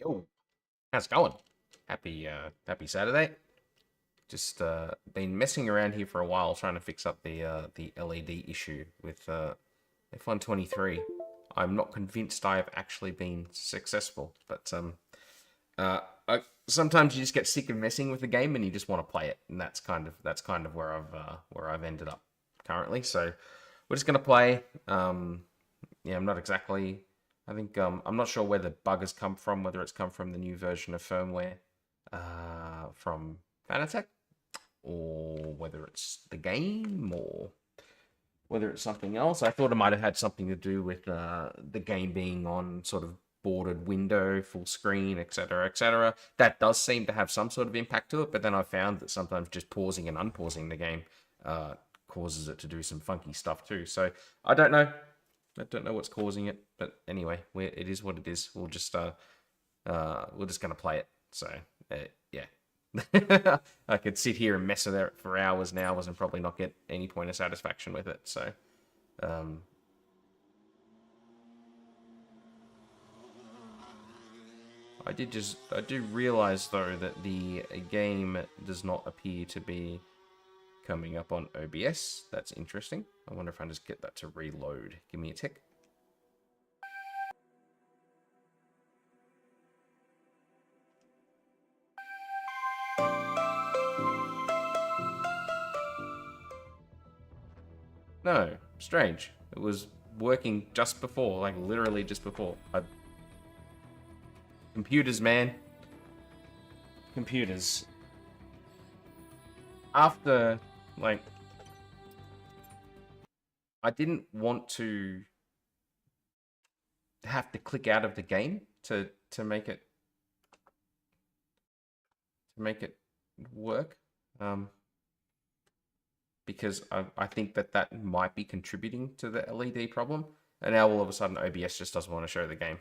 Yo, how's it going? Happy Saturday. Just been messing around here for a while trying to fix up the LED issue with F123. I'm not convinced I have actually been successful, but sometimes you just get sick of messing with the game and you just want to play it, and that's kind of where I've ended up currently. So we're just gonna play. Yeah, I'm not exactly. I think I'm not sure where the bug has come from, whether it's come from the new version of firmware from Fanatec, or whether it's the game, or whether it's something else. I thought it might have had something to do with the game being on sort of bordered window, full screen, etc., etc. That does seem to have some sort of impact to it, but then I found that sometimes just pausing and unpausing the game causes it to do some funky stuff too. So I don't know. I don't know what's causing it, but anyway, it is what it is. We're just gonna play it. So yeah, I could sit here and mess with it for hours and hours and probably not get any point of satisfaction with it. So, I do realize though that the game does not appear to be coming up on OBS. That's interesting. I wonder if I can just get that to reload. Give me a tick. No, strange. It was working just before, like literally just before. Computers, man. Computers. After, like, I didn't want to have to click out of the game to make it work, because I think that might be contributing to the LED problem, and now all of a sudden OBS just doesn't want to show the game,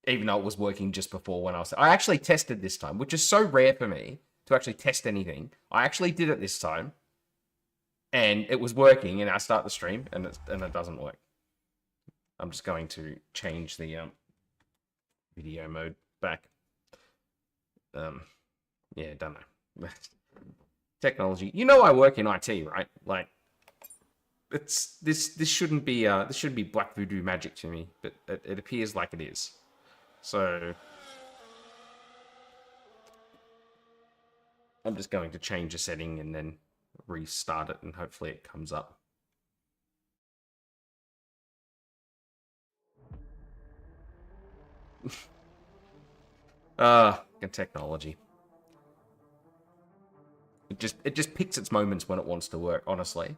even though it was working just before when I actually tested this time, which is so rare for me to actually test anything. I actually did it this time, and it was working, and I start the stream, and it doesn't work. I'm just going to change the video mode back. Yeah, don't know. Technology. You know I work in IT, right? Like, it's this shouldn't be black voodoo magic to me, but it appears like it is. So I'm just going to change a setting and then restart it, and hopefully it comes up. Technology. It just picks its moments when it wants to work, honestly.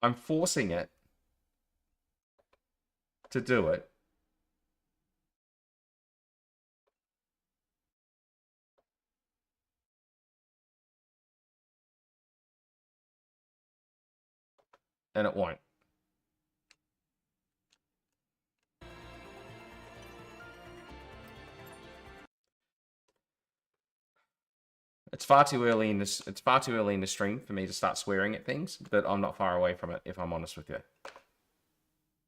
I'm forcing it to do it. And it won't. It's far too early in this. It's far too early in the stream for me to start swearing at things, but I'm not far away from it, if I'm honest with you.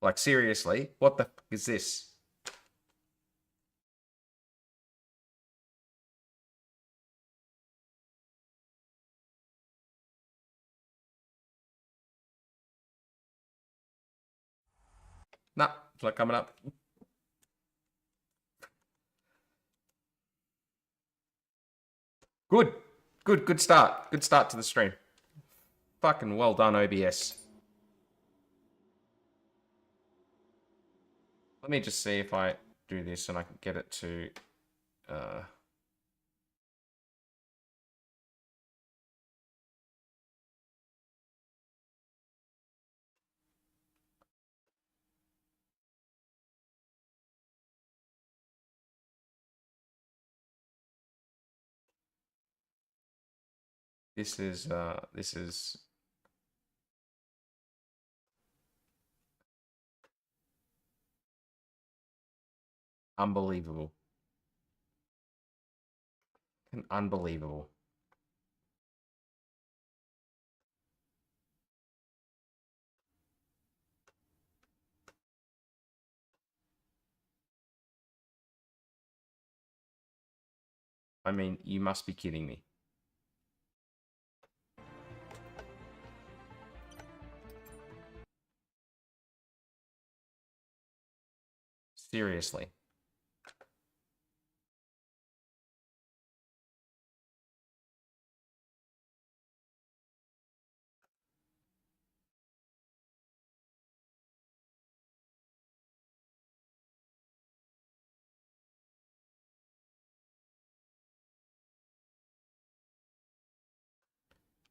Like, seriously, what the fuck is this? Nah, it's not coming up. Good. Good start. Good start to the stream. Fucking well done, OBS. Let me just see if I do this and I can get it to... This is unbelievable. Unbelievable. I mean, you must be kidding me. Seriously.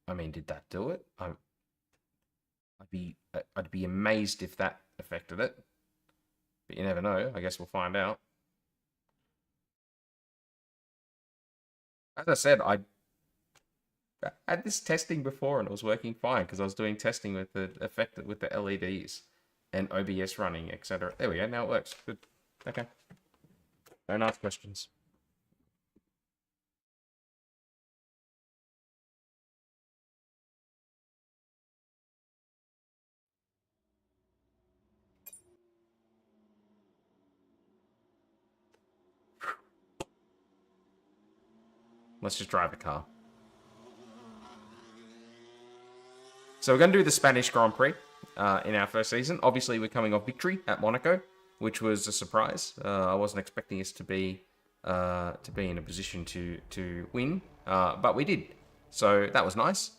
I mean, did that do it? I'd be amazed if that affected it. But you never know. I guess we'll find out. As I said, I had this testing before and it was working fine because I was doing testing with the effect with the LEDs and OBS running, etc. There we go. Now it works. Good. Okay. Don't ask questions. Let's just drive the car. So we're going to do the Spanish Grand Prix in our first season. Obviously, we're coming off victory at Monaco, which was a surprise. I wasn't expecting us to be in a position to win, but we did. So that was nice.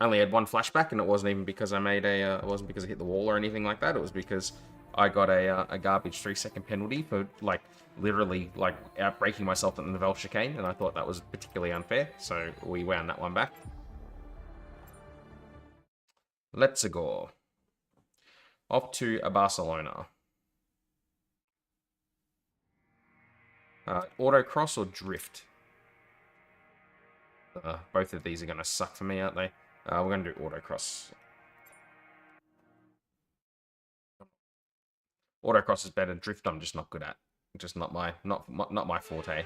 I only had one flashback, and it wasn't even because I made a. It wasn't because I hit the wall or anything like that. It was because I got a garbage 3-second penalty for like literally like outbraking myself at the Nivelle chicane, and I thought that was particularly unfair. So we wound that one back. Let's go. Off to Barcelona. Autocross or drift? Both of these are going to suck for me, aren't they? We're going to do autocross. Autocross is better. Drift, I'm just not good at. Just not my forte.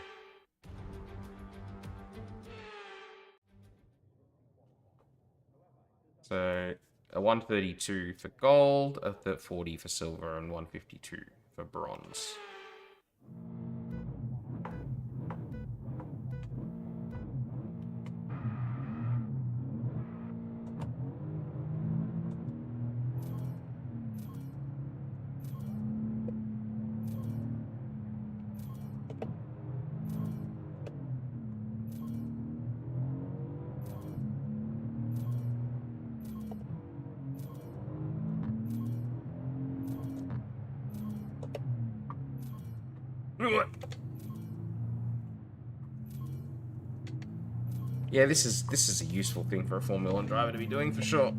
So a 132 for gold, a 40 for silver, and 152 for bronze. Yeah, this is a useful thing for a Formula 1 driver to be doing for sure.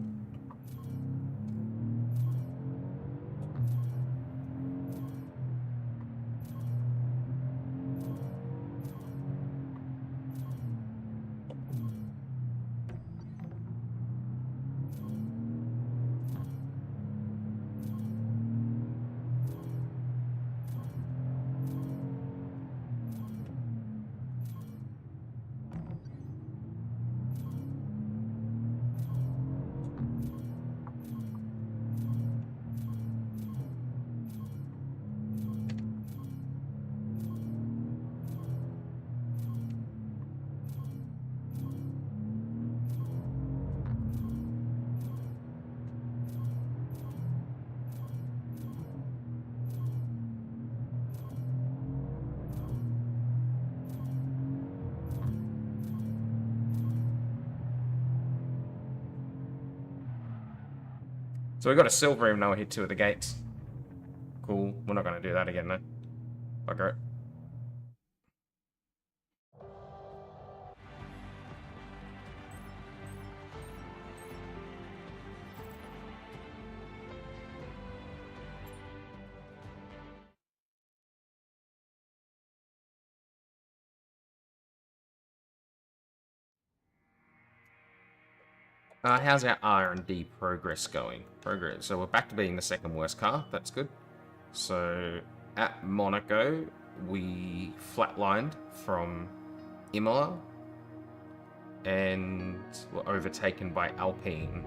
So we got a silver even though we hit 2 at the gates. Cool. We're not going to do that again, though. Okay. How's our R&D progress going? Progress. So we're back to being the second worst car. That's good. So at Monaco, we flatlined from Imola and were overtaken by Alpine.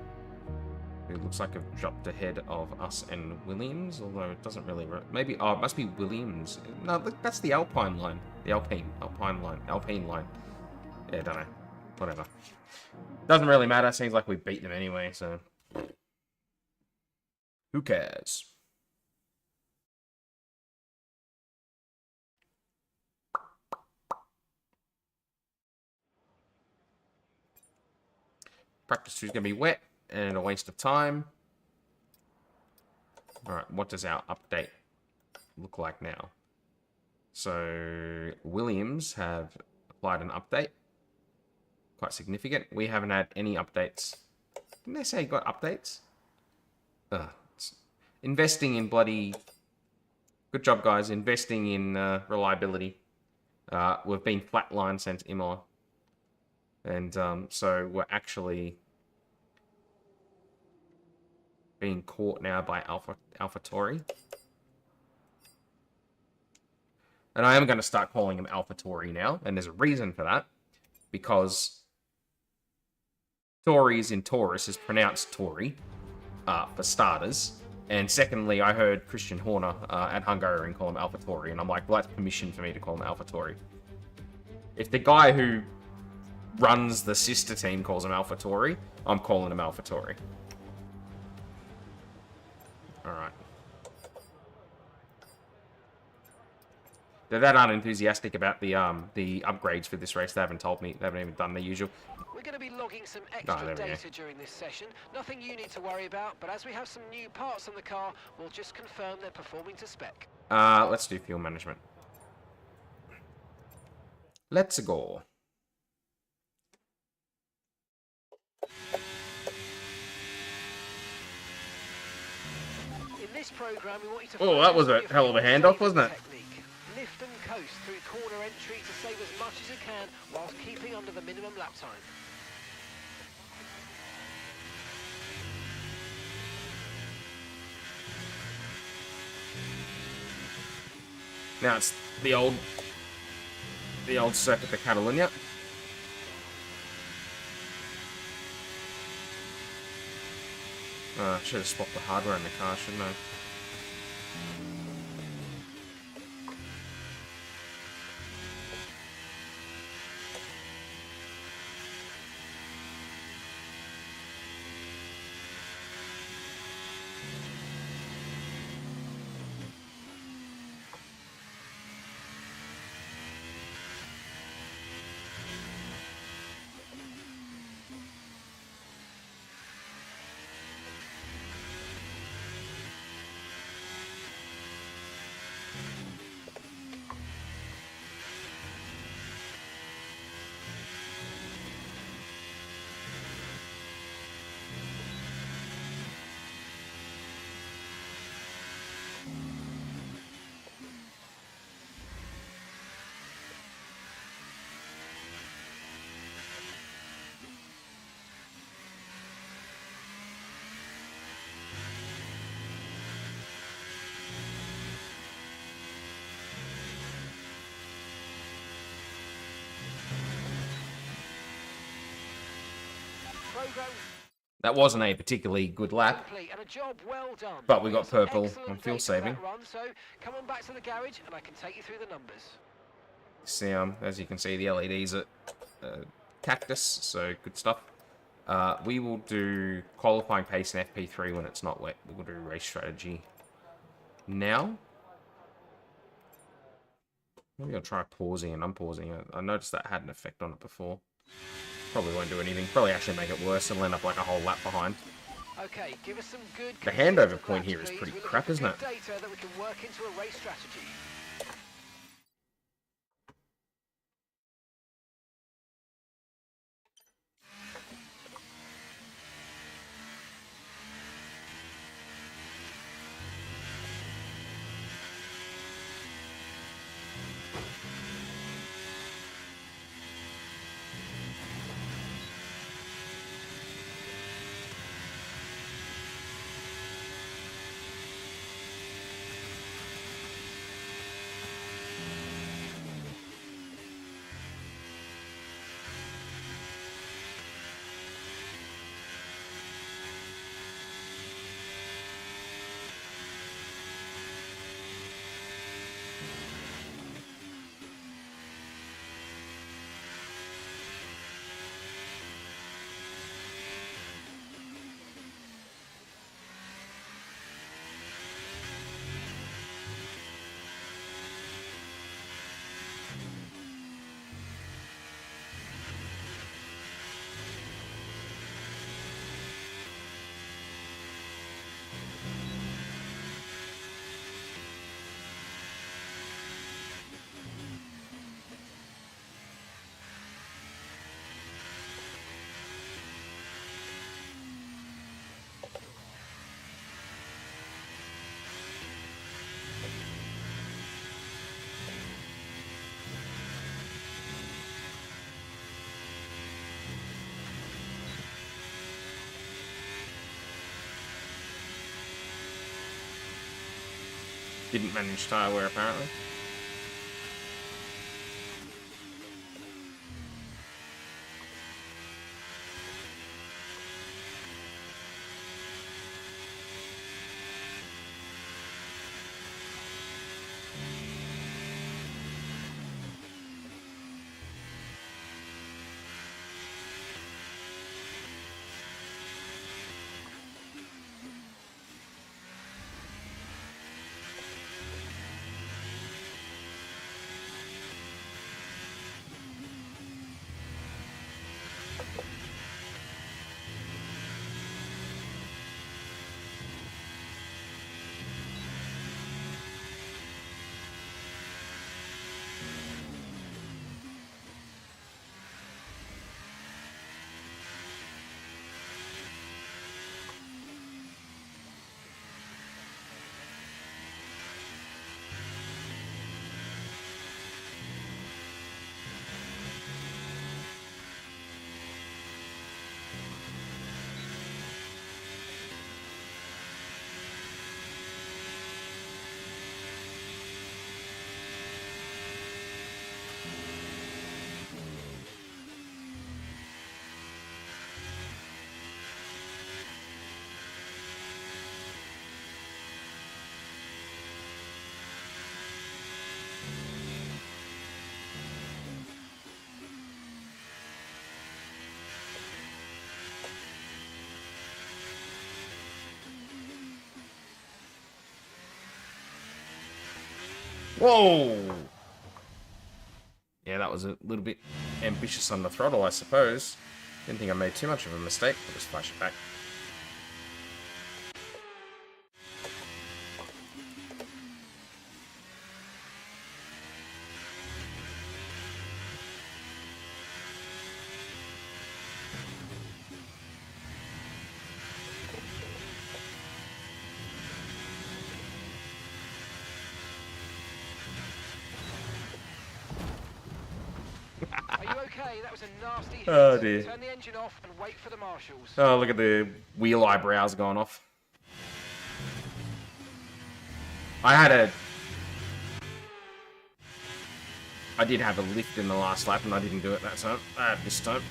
It looks like it dropped ahead of us and Williams, although it doesn't really... Maybe... Oh, it must be Williams. No, that's the Alpine line. The Alpine line. Yeah, I don't know. Whatever. Doesn't really matter. Seems like we beat them anyway, so... Who cares? Practice 2 is going to be wet and a waste of time. Alright, what does our update look like now? So, Williams have applied an update. Quite significant. We haven't had any updates. Didn't they say you got updates? Investing in bloody... Good job, guys. Investing in reliability. We've been flatlined since Imola. And so we're actually being caught now by AlphaTauri. And I am going to start calling him AlphaTauri now. And there's a reason for that. Because Tories in Taurus is pronounced Tory, for starters. And secondly, I heard Christian Horner at Hungarian call him AlphaTauri. And I'm like, well, that's permission for me to call him AlphaTauri. If the guy who runs the sister team calls him AlphaTauri, I'm calling him AlphaTauri. Alright. They're that unenthusiastic about the upgrades for this race. They haven't told me. They haven't even done the usual. We're going to be logging some extra data during this session. Nothing you need to worry about, but as we have some new parts on the car, we'll just confirm they're performing to spec. Let's do fuel management. Let's go. In this program, we want you to oh, that was a hell of a handoff, wasn't it? Lift and coast through corner entry to save as much as you can whilst keeping under the minimum lap time. Now it's the old Circuit de Catalunya. I should have swapped the hardware in the car, shouldn't I? That wasn't a particularly good lap, and a job well done. but we got purple on fuel saving. So come on back to the garage and I can take you through the numbers. See, as you can see, the LEDs are cactus, so good stuff. We will do qualifying pace in FP3 when it's not wet. We'll do race strategy now. Maybe I'll try pausing and unpausing. I noticed that had an effect on it before. Probably won't do anything. Probably actually make it worse and end up like a whole lap behind. Okay, give us some good The handover consistent point laps, here is please. pretty We're looking crap, for isn't good it? data that we can work into a race strategy. Didn't manage tyre wear, apparently. Whoa! Yeah, that was a little bit ambitious on the throttle, I suppose. Didn't think I made too much of a mistake. I'll just flash it back. Are you okay? That was a nasty hit. Oh, dear. Turn the engine off and wait for the marshals. Oh, look at the wheel eyebrows going off. I did have a lift in the last lap and I didn't do it that time. This time.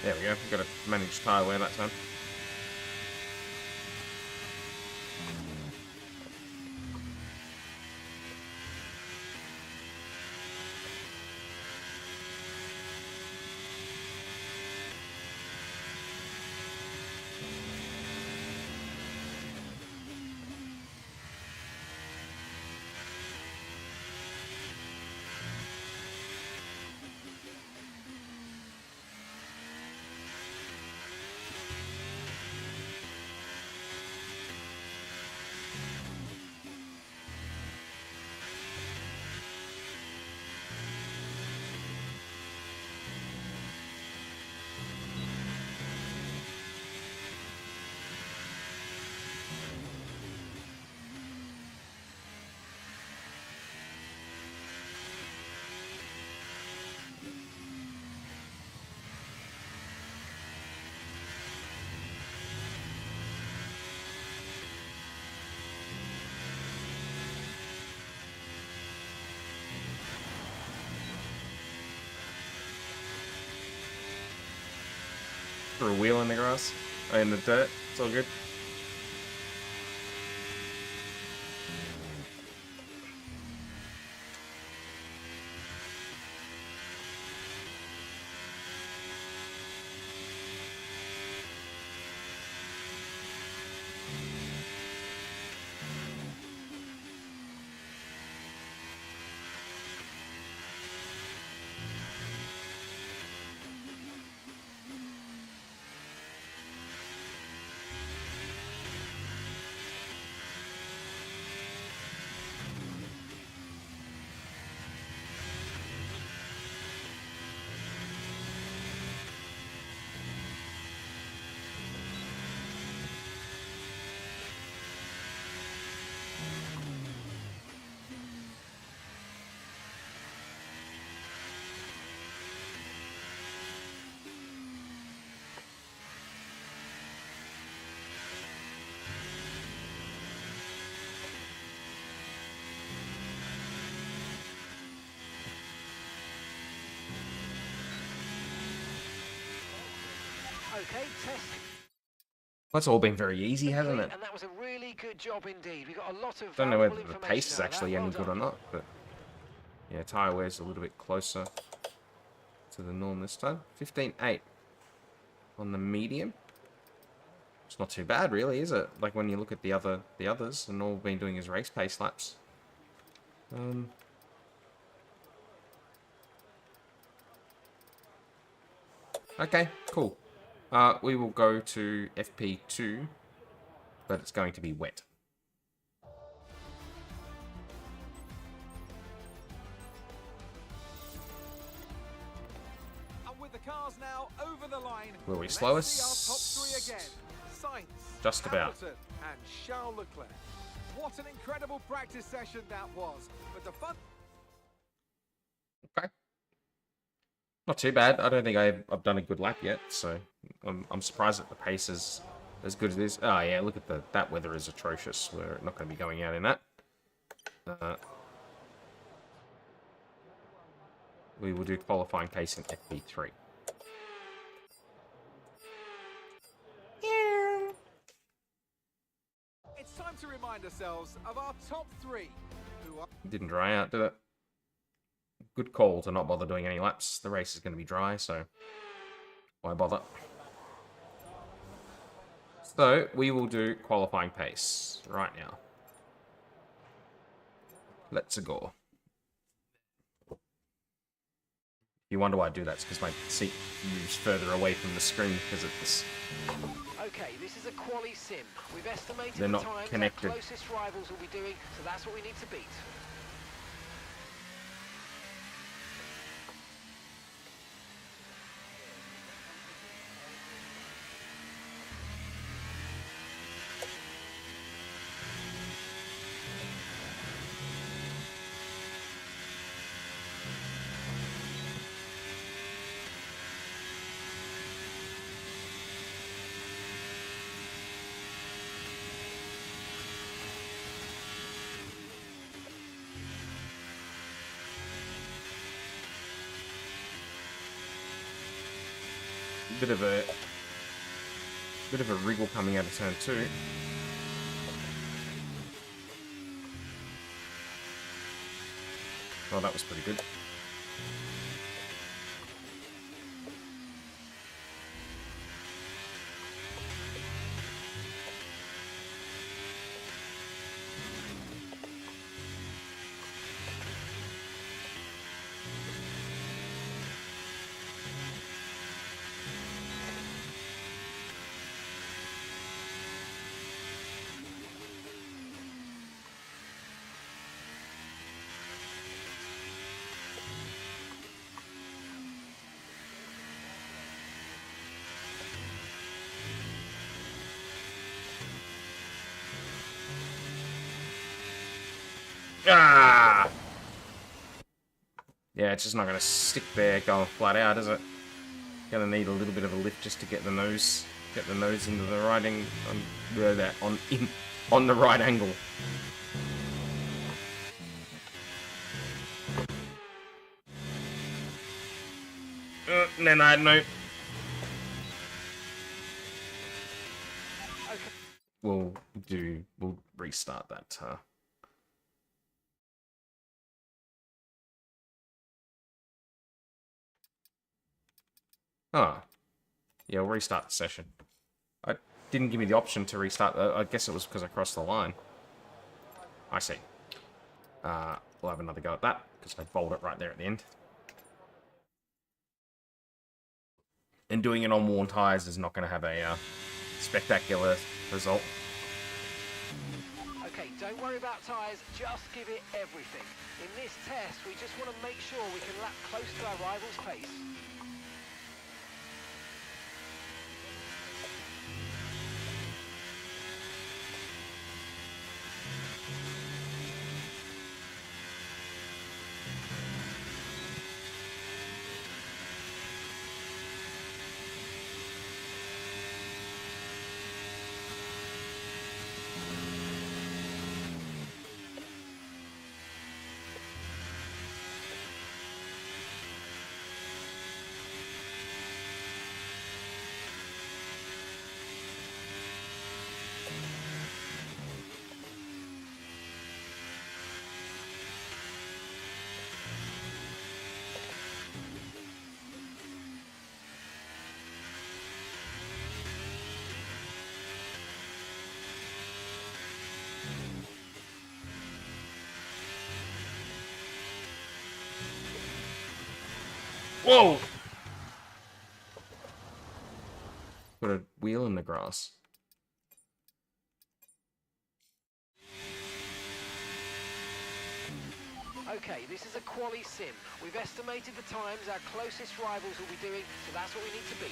There we go. We've got to manage tyre wear that time. For a wheel in the grass, in the dirt. It's all good. Okay, test. That's all been very easy, hasn't it? And that was a really good job indeed. We got a lot of Don't know whether the information pace is out of that. actually Well any good or done. not, but yeah, tyre wear's a little bit closer to the norm this time. 15.8 on the medium. It's not too bad, really, is it? Like when you look at the others, and all we've been doing is race pace laps. Okay, cool. We will go to FP2, but it's going to be wet. And with the cars now over the line, Will we let's slow us? see our top three again. Sainz, Just about. Hamilton, and Charles Leclerc. What an incredible practice session that was. But the fun. Okay. Not too bad. I don't think I've done a good lap yet, so I'm surprised that the pace is as good as it is. Oh yeah, look at that weather is atrocious. We're not going to be going out in that. We will do qualifying pace in FP3. It's time to remind ourselves of our top three. Who are Didn't dry out, did it? Good call to not bother doing any laps. The race is going to be dry, so why bother? So we will do qualifying pace right now. Let's go. You wonder why I do that? It's because my seat moves further away from the screen because of this. Okay, this is a quali sim. We've estimated They're the not times connected. our closest rivals will be doing, so that's what we need to beat. bit of a wriggle coming out of turn 2. Oh, that was pretty good. Ah! Yeah, it's just not going to stick there going flat out, is it? Going to need a little bit of a lift just to get the nose into the right on the right angle. No. We'll restart that. Oh. Yeah, we'll restart the session. I didn't give me the option to restart. I guess it was because I crossed the line. I see. We'll have another go at that, because I bowled it right there at the end. And doing it on worn tyres is not going to have a spectacular result. Okay, don't worry about tyres, just give it everything. In this test, we just want to make sure we can lap close to our rival's pace. Whoa! Put a wheel in the grass. Okay, this is a quali sim. We've estimated the times our closest rivals will be doing, so that's what we need to beat.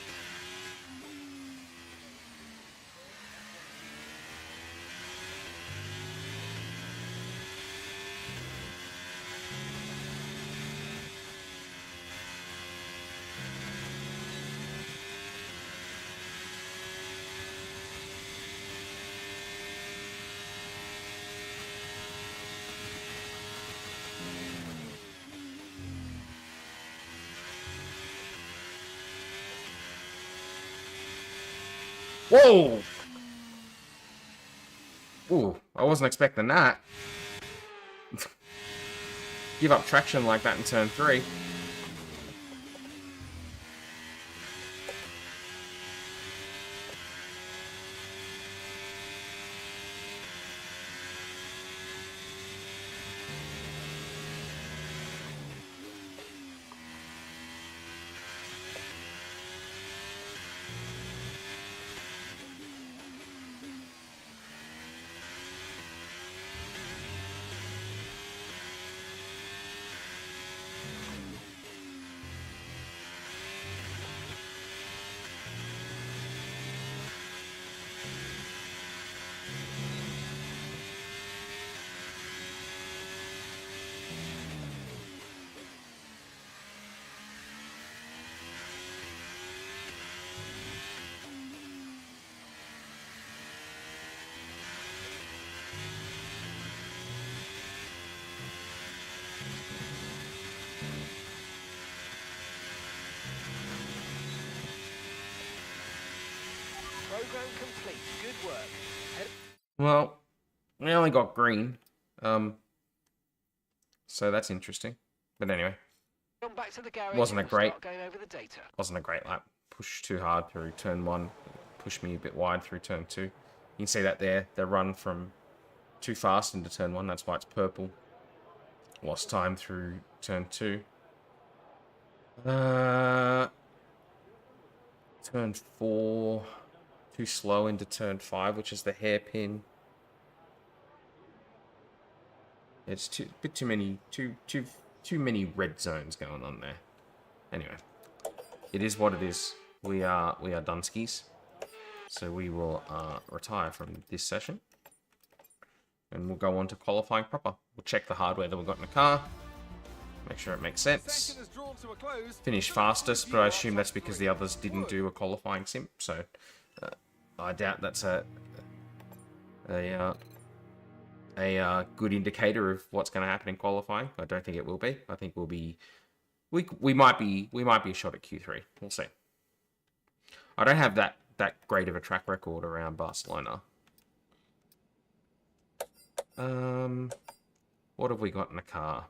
Whoa! Ooh, I wasn't expecting that. Give up traction like that in turn 3. zone complete. Good work. Well, we only got green. So that's interesting. But anyway, Back to the garage wasn't a great, going over the data. wasn't a great lap. Pushed too hard through turn 1. Pushed me a bit wide through turn 2. You can see that there. The run from too fast into turn 1. That's why it's purple. Lost time through turn 2. Turn 4. Too slow into turn 5, which is the hairpin. It's a bit too many, too many red zones going on there. Anyway, it is what it is. We are Dunskies, so we will retire from this session, and we'll go on to qualifying proper. We'll check the hardware that we've got in the car, make sure it makes sense. Finish fastest, but I assume that's because the others didn't do a qualifying sim, so I doubt that's a good indicator of what's going to happen in qualifying. I don't think it will be. I think we'll be, we might be a shot at Q3. We'll see. I don't have that great of a track record around Barcelona. What have we got in the car?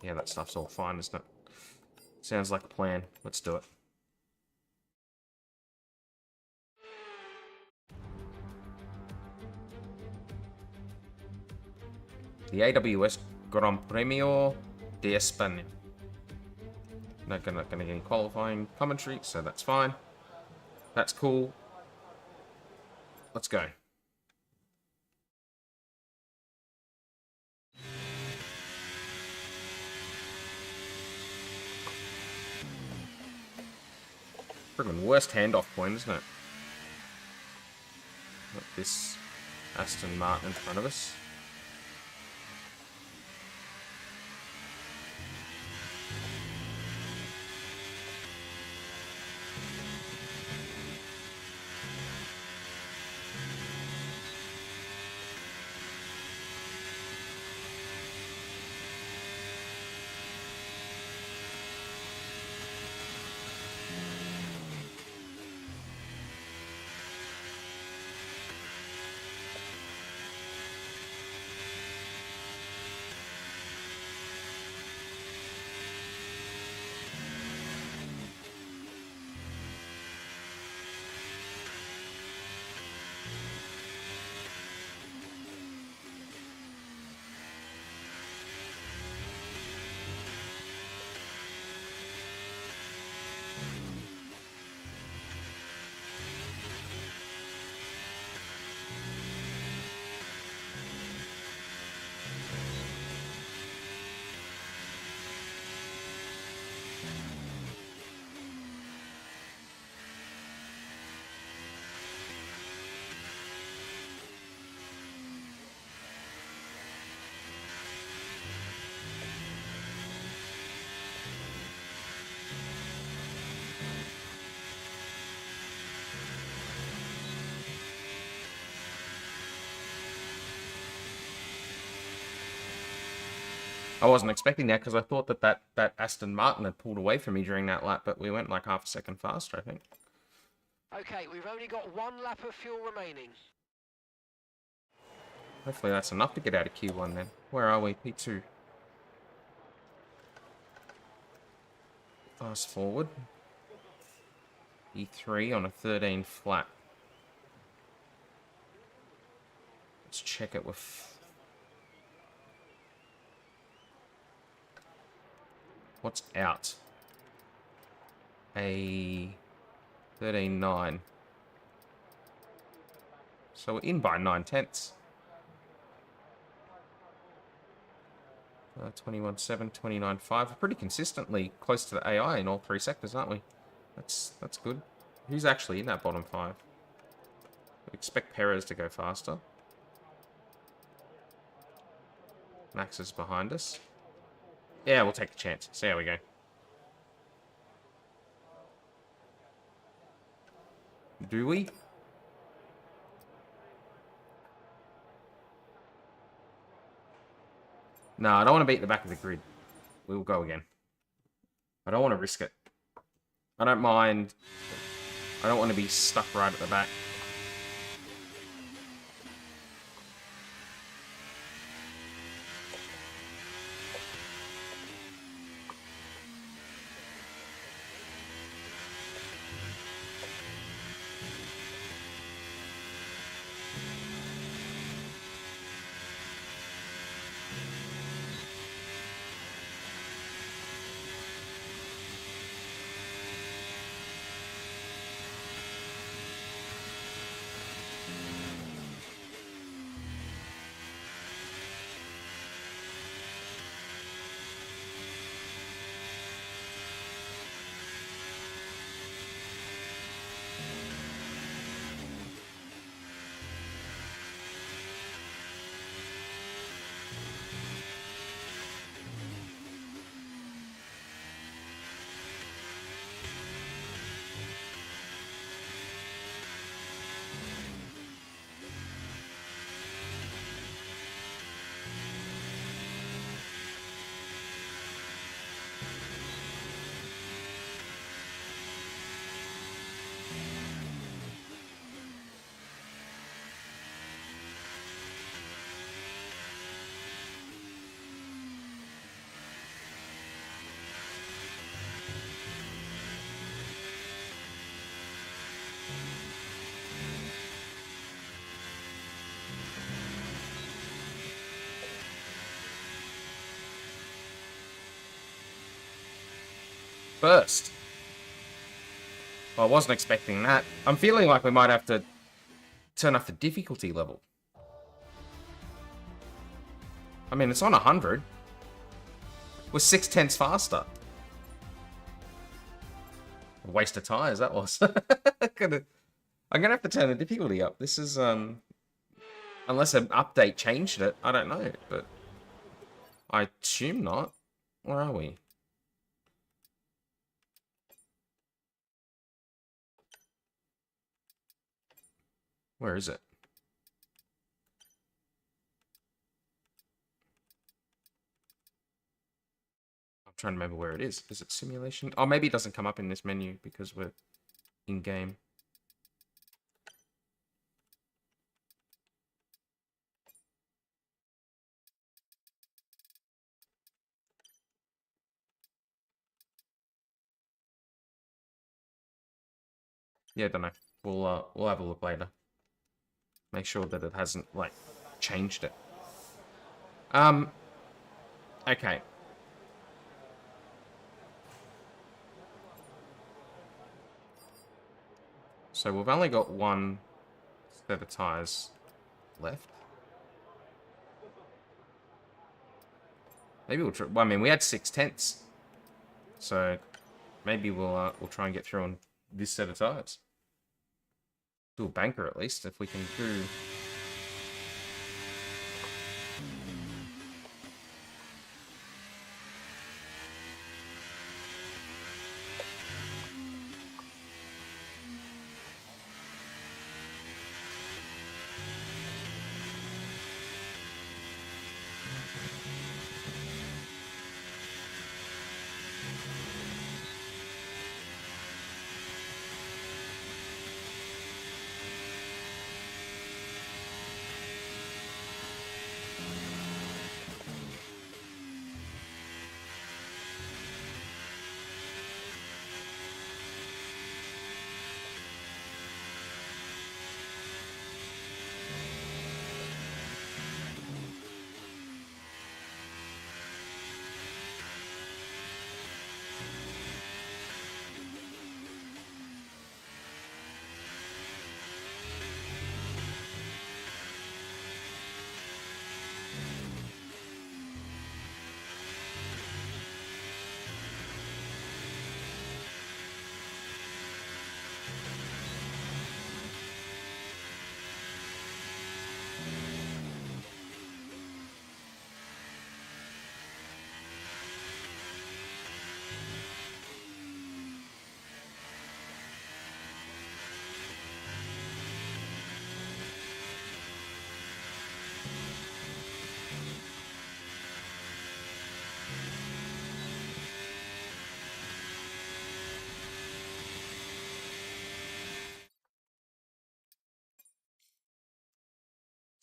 Yeah, that stuff's all fine, isn't it? Sounds like a plan. Let's do it. The AWS Gran Premio de España. Not gonna get any qualifying commentary, so that's fine. That's cool. Let's go. Friggin' worst handoff point, isn't it? Got this Aston Martin in front of us. I wasn't expecting that because I thought that Aston Martin had pulled away from me during that lap, but we went like half a second faster, I think. Okay, we've only got 1 lap of fuel remaining. Hopefully that's enough to get out of Q1 then. Where are we? P2. Fast forward. E3 on a 13 flat. Let's check it with... What's out? A 13.9. So we're in by 9/10. 21.7, 29.5. We're pretty consistently close to the AI in all 3 sectors, aren't we? That's good. Who's actually in that bottom 5? We expect Perez to go faster. Max is behind us. Yeah, we'll take the chance. See how we go. Do we? No, I don't want to beat the back of the grid. We'll go again. I don't want to risk it. I don't mind. I don't want to be stuck right at the back. First. Well, I wasn't expecting that. I'm feeling like we might have to turn up the difficulty level. I mean, it's on 100. We're 6/10 faster. A waste of tires, that was. I'm gonna have to turn the difficulty up. This is, unless an update changed it, I don't know, but I assume not. Where are we? Where is it? I'm trying to remember where it is. Is it simulation? Oh, maybe it doesn't come up in this menu because we're in game. Yeah, don't know. We'll have a look later. Make sure that it hasn't like changed it. Okay. So we've only got one set of tires left. Maybe we'll try. Well, I mean, we had 6/10, so maybe we'll try and get through on this set of tires. Do a banker at least if we can do.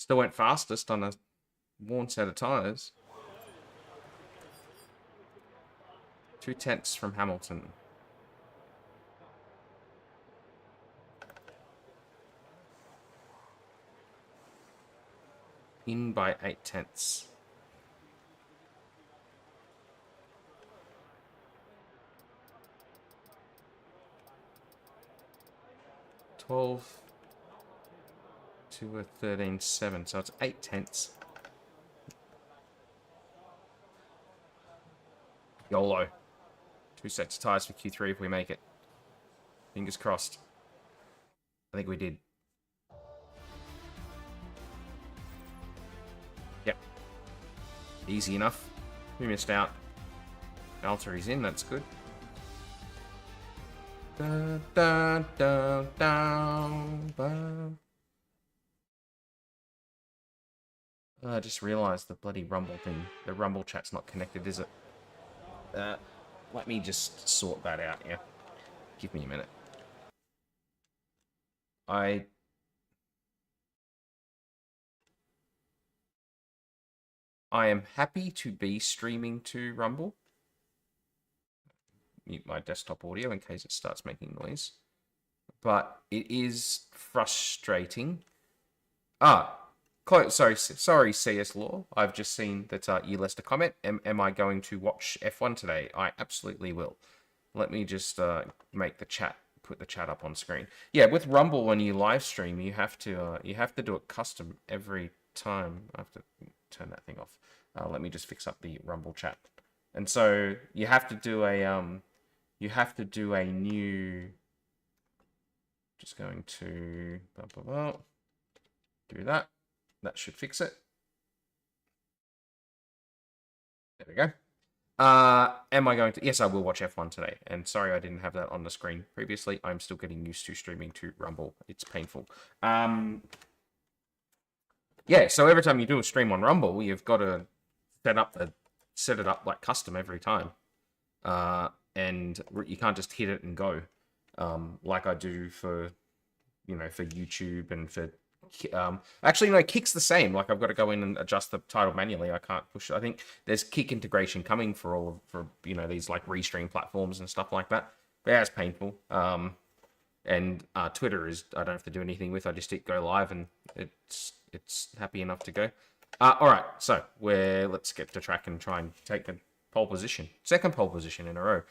Still went fastest on a worn set of tyres. 2/10 from Hamilton. In by 8/10. To a 13.7, so it's 8/10. YOLO. 2 sets of tyres for Q3 if we make it. Fingers crossed. I think we did. Yep. Easy enough. We missed out. Valtteri's in, that's good. Da, da, da, da, da. I just realised the bloody Rumble thing. The Rumble chat's not connected, is it? Let me just sort that out, yeah. Give me a minute. I am happy to be streaming to Rumble. Mute my desktop audio in case it starts making noise. But it is frustrating. Sorry, CS Law. I've just seen that you left a comment. Am I going to watch F1 today? I absolutely will. Let me just make the chat, put the chat up on screen. Yeah, with Rumble, when you live stream, you have to do it custom every time. I have to turn that thing off. Let me just fix up the Rumble chat. And so you have to do a new. Just going to do that. That should fix it. There we go. Am I going to... Yes, I will watch F1 today. And sorry I didn't have that on the screen previously. I'm still getting used to streaming to Rumble. It's painful. Yeah, so every time you do a stream on Rumble, you've got to set it up like custom every time. And you can't just hit it and go. Like I do for, for YouTube and for... actually, no, Kick's the same. Like, I've got to go in and adjust the title manually. I can't push it. I think there's Kick integration coming for these, like, restream platforms and stuff like that. But yeah, it's painful. And Twitter is, I don't have to do anything with. I just hit go live and it's happy enough to go. All right, so let's get to track and try and take the pole position. Second pole position in a row.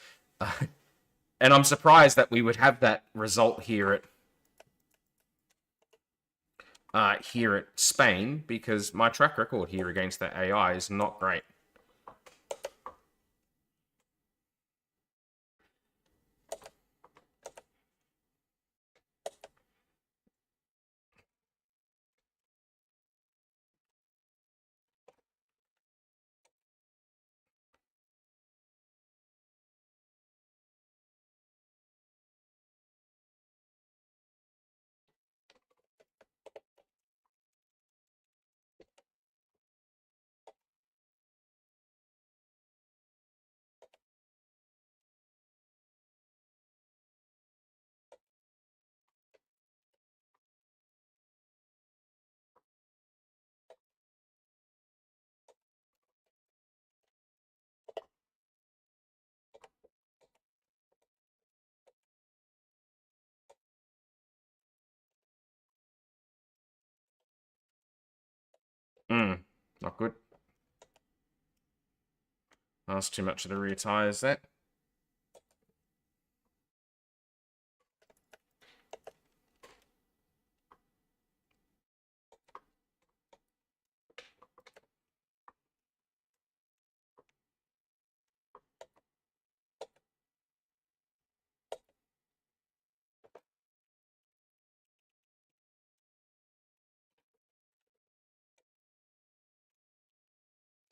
And I'm surprised that we would have that result here at Spain, because my track record here against the AI is not great. Not good. That's too much of the rear tyres there.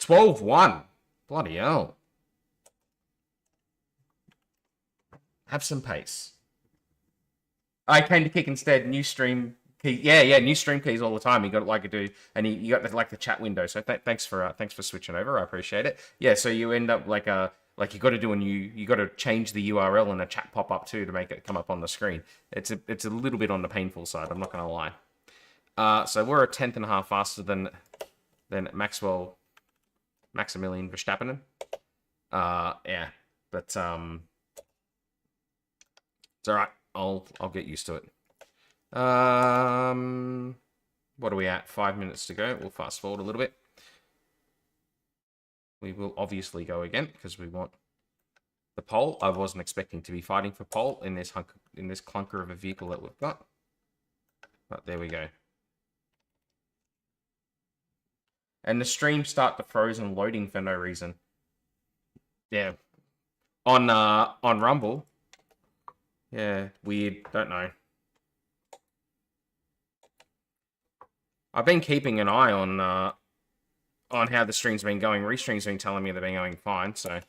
$12-1. Bloody hell. Have some pace. I came to Kick instead. New stream key. Yeah, new stream keys all the time. You got it like I do, and you got the chat window. So thanks for switching over. I appreciate it. Yeah, so you end up like you got to do you got to change the URL and a chat pop up too to make it come up on the screen. It's a little bit on the painful side. I'm not gonna lie. So we're a 10th and a half faster than Maximilian Verstappen. Yeah, but it's all right. I'll get used to it. What are we at? 5 minutes to go. We'll fast forward a little bit. We will obviously go again because we want the pole. I wasn't expecting to be fighting for pole in this clunker of a vehicle that we've got, but there we go. And the stream start to froze and loading for no reason. Yeah, on Rumble. Yeah, weird. Don't know. I've been keeping an eye on how the stream's been going. Restream's been telling me they've been going fine, so.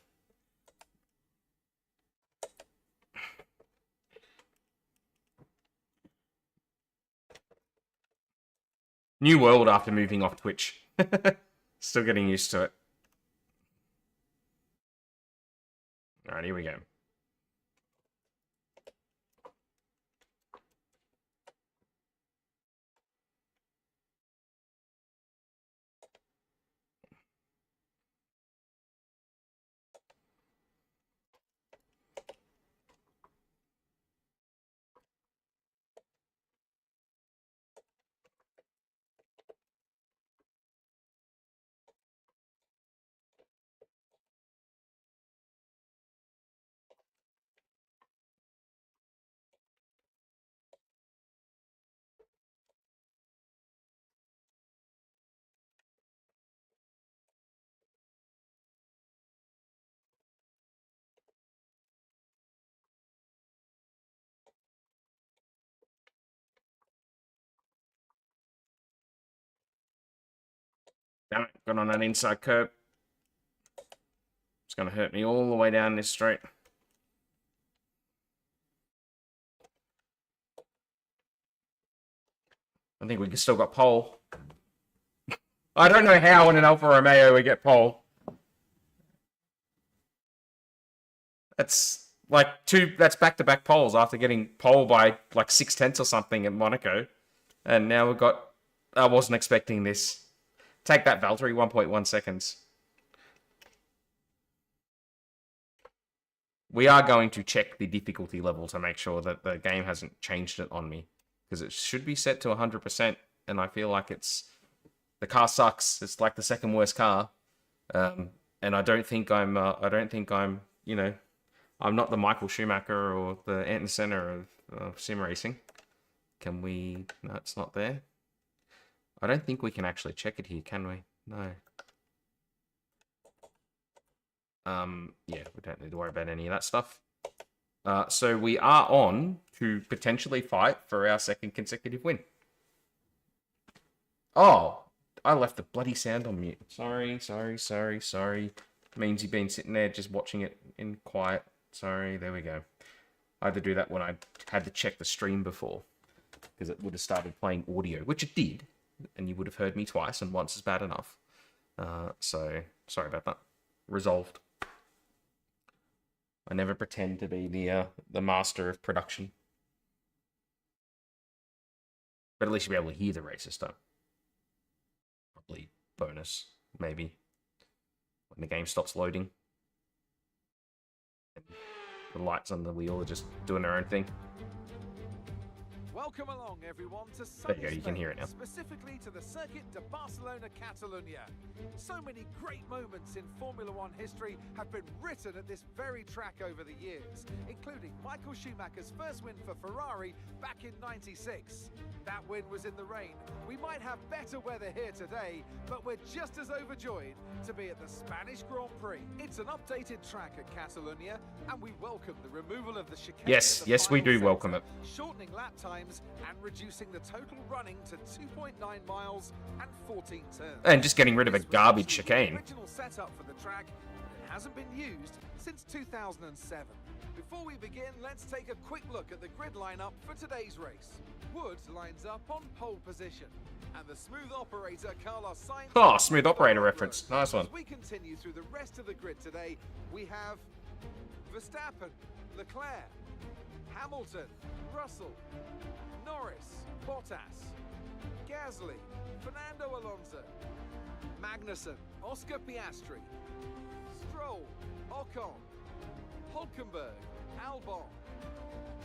New world after moving off Twitch. Still getting used to it. Alright, here we go. Damn it, got on an inside curb. It's going to hurt me all the way down this straight. I think we still got pole. I don't know how in an Alfa Romeo we get pole. That's like that's back-to-back poles after getting pole by like 6/10 or something at Monaco. And now we've got... I wasn't expecting this. Take that, Valtteri, 1.1 seconds. We are going to check the difficulty level to make sure that the game hasn't changed it on me. Because it should be set to 100%, and I feel like the car sucks. It's like the second worst car, and I don't think I'm, you know, I'm not the Michael Schumacher or the Ayrton Senna of sim racing. Can we? No, it's not there. I don't think we can actually check it here, can we? No. Yeah, we don't need to worry about any of that stuff. So we are on to potentially fight for our second consecutive win. Oh, I left the bloody sound on mute. Sorry. Means you've been sitting there just watching it in quiet. Sorry, there we go. I had to do that when I had to check the stream before, because it would have started playing audio, which it did, and you would have heard me twice, and once is bad enough. So, sorry about that. Resolved. I never pretend to be the master of production. But at least you'll be able to hear the racer stuff. Probably bonus, maybe. When the game stops loading. And the lights on the wheel are just doing their own thing. Welcome along, everyone, to There you go, you can hear it now. specifically to the Circuit de Barcelona, Catalunya. So many great moments in Formula One history have been written at this very track over the years, including Michael Schumacher's first win for Ferrari back in '96. That win was in the rain. We might have better weather here today, but we're just as overjoyed to be at the Spanish Grand Prix. It's an updated track at Catalunya, and we welcome the removal of the chicane. Yes, we do welcome it. Shortening lap times and reducing the total running to 2.9 miles and 14 turns. And just getting rid of a garbage chicane. The original setup for the track, but it hasn't been used since 2007. Before we begin, let's take a quick look at the grid lineup for today's race. Wood lines up on pole position, and the smooth operator Carlos Sainz. Oh, smooth operator reference. Nice one. As we continue through the rest of the grid today, we have Verstappen, Leclerc, Hamilton, Russell, Norris, Bottas, Gasly, Fernando Alonso, Magnussen, Oscar Piastri, Stroll, Ocon, Hulkenberg, Albon,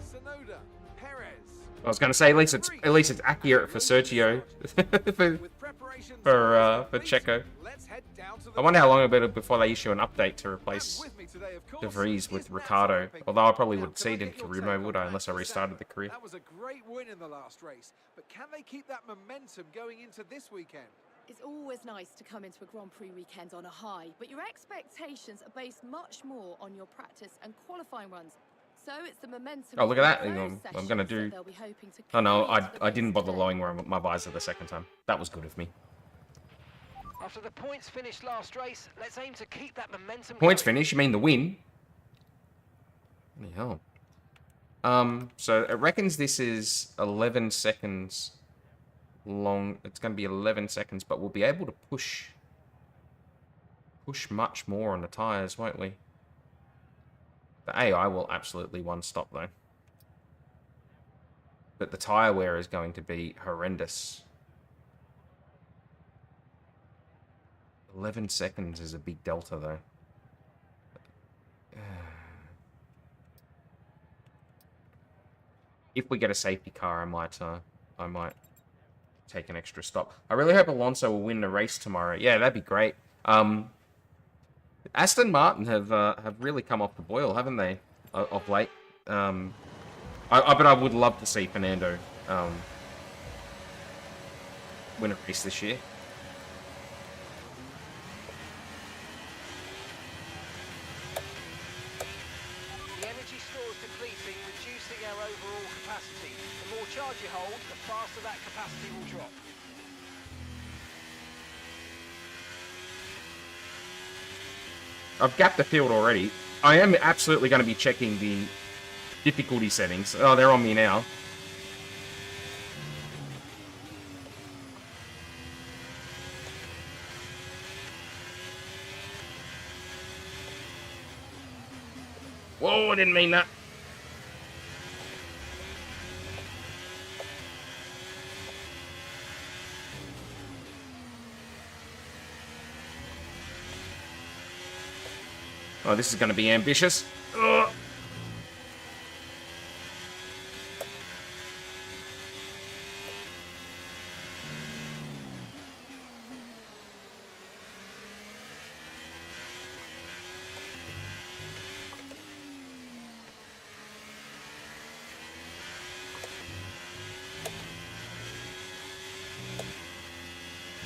Tsunoda, Perez. I was going to say at least it's accurate for Sergio for Checo. I wonder how long it'll be before they issue an update to replace De Vries with Ricciardo. Although I probably would seed in Karimo, would I, unless I restarted the career. That was a great win in the last race, but can they keep that momentum going into this weekend? It's always nice to come into a Grand Prix weekend on a high, but your expectations are based much more on your practice and qualifying runs. So it's the momentum. Oh, look at that. I'm going to do... Oh, no, I didn't bother lowering my visor the second time. That was good of me. After the points finished last race, let's aim to keep that momentum Points going. finish? You mean the win? Bloody hell. So it reckons this is 11 seconds long. It's going to be 11 seconds, but we'll be able to push much more on the tires, won't we? The AI will absolutely one-stop, though. But the tire wear is going to be horrendous. 11 seconds is a big delta, though. If we get a safety car, I might take an extra stop. I really hope Alonso will win the race tomorrow. Yeah, that'd be great. Aston Martin have really come off the boil, haven't they, of late? But I would love to see Fernando win a race this year. The energy store is depleting, reducing our overall capacity. The more charge you hold, the faster that capacity will drop. I've gapped the field already. I am absolutely going to be checking the difficulty settings. Oh, they're on me now. Whoa, I didn't mean that. Oh, this is going to be ambitious. Ugh.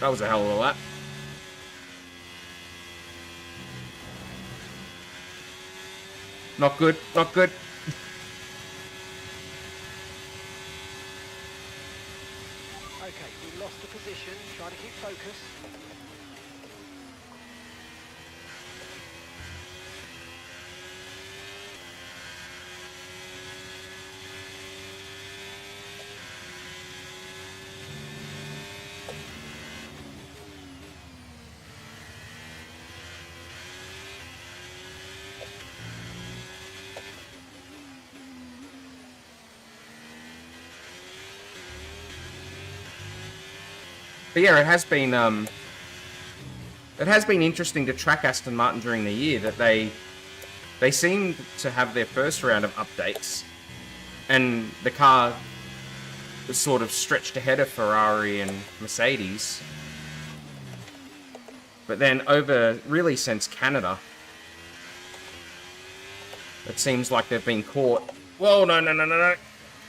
That was a hell of a lap. Not good, not good. Okay, we lost the position. Try to keep focus. But yeah, it has been interesting to track Aston Martin during the year. That they seem to have their first round of updates, and the car was sort of stretched ahead of Ferrari and Mercedes. But then over really since Canada, it seems like they've been caught. Whoa, no.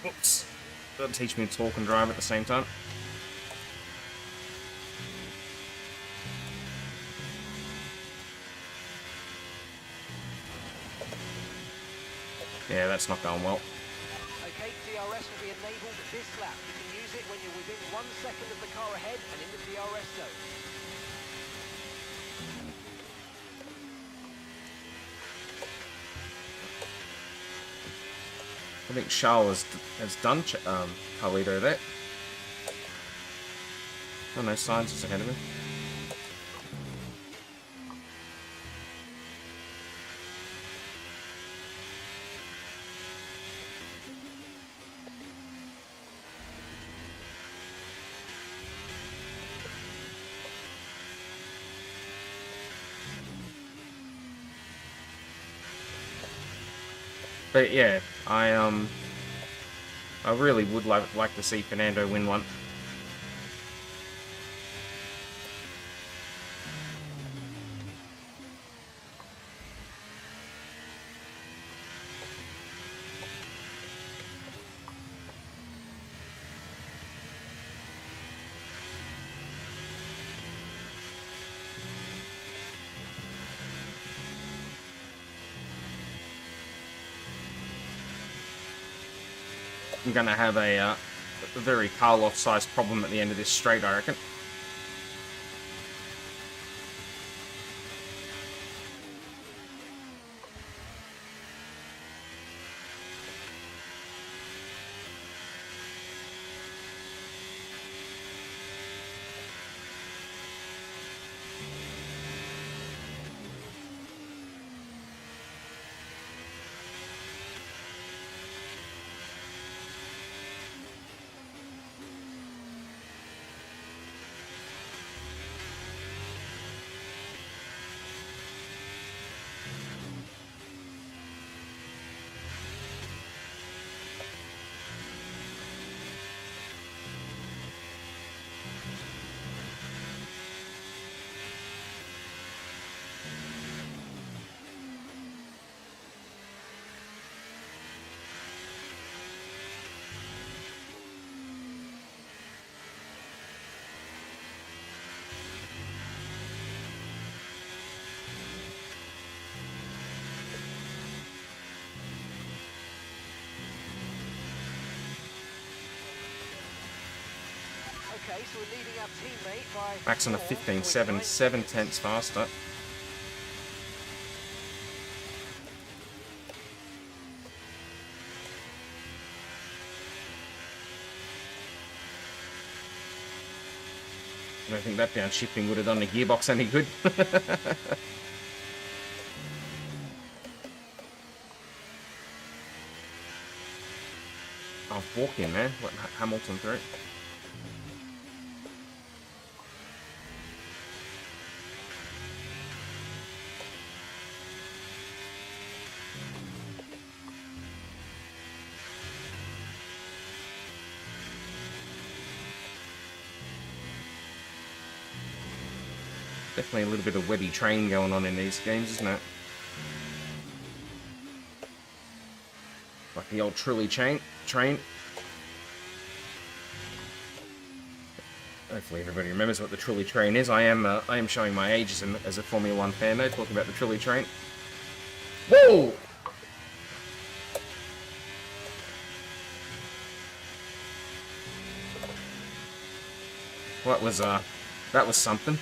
Oops. That'll teach me to talk and drive at the same time. Yeah, that's not going well. Okay, DRS will be enabled this lap. You can use it when you're within 1 second of the car ahead and in the DRS zone. I think Charles has done Carlito there. Oh no, Sainz is ahead of him. But yeah, I really would like to see Fernando win one. I'm gonna have a very Karloff-sized problem at the end of this straight, I reckon. Okay, so we're leading our teammate by Max on a 15.7, 7 tenths faster. I don't think that downshifting would have done the gearbox any good. Oh, walk in, man. Let Hamilton through. Definitely a little bit of webby train going on in these games, isn't it? Like the old Truly train. Hopefully everybody remembers what the Truly train is. I am showing my age as a Formula 1 fan though, talking about the Truly train. Whoa! What was that was something.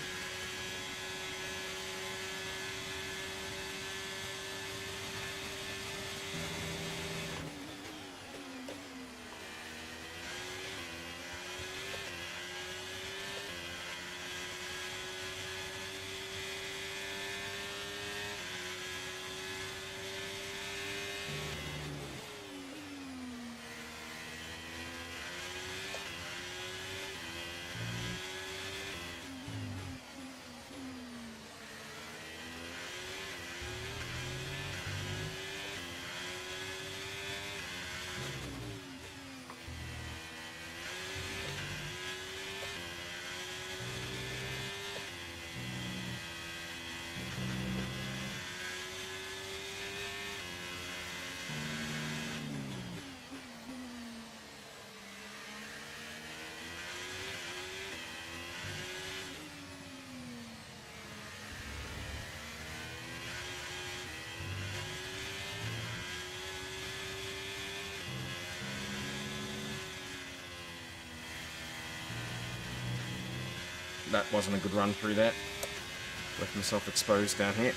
That wasn't a good run through that. Left myself exposed down here.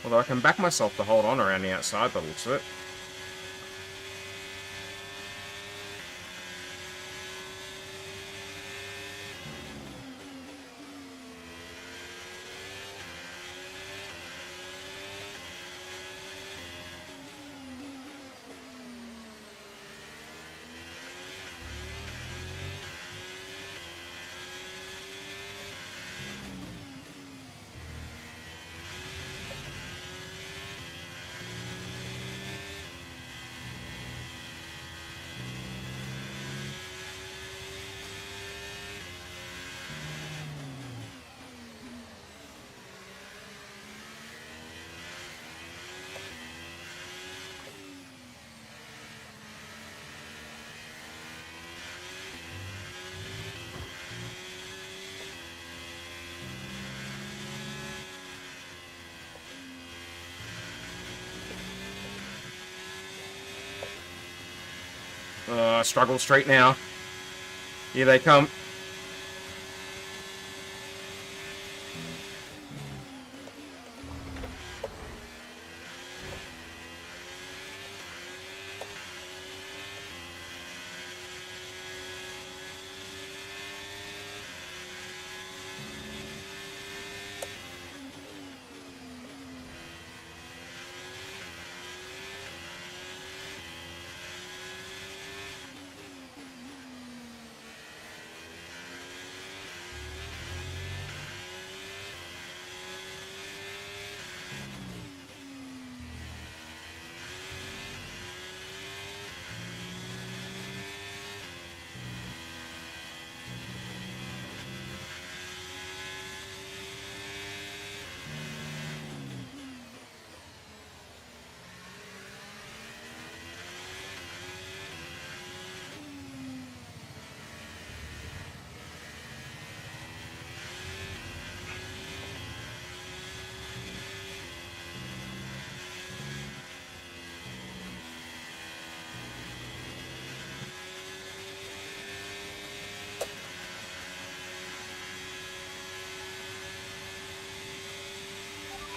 Although I can back myself to hold on around the outside by the looks of it. Struggle Street now. Here they come.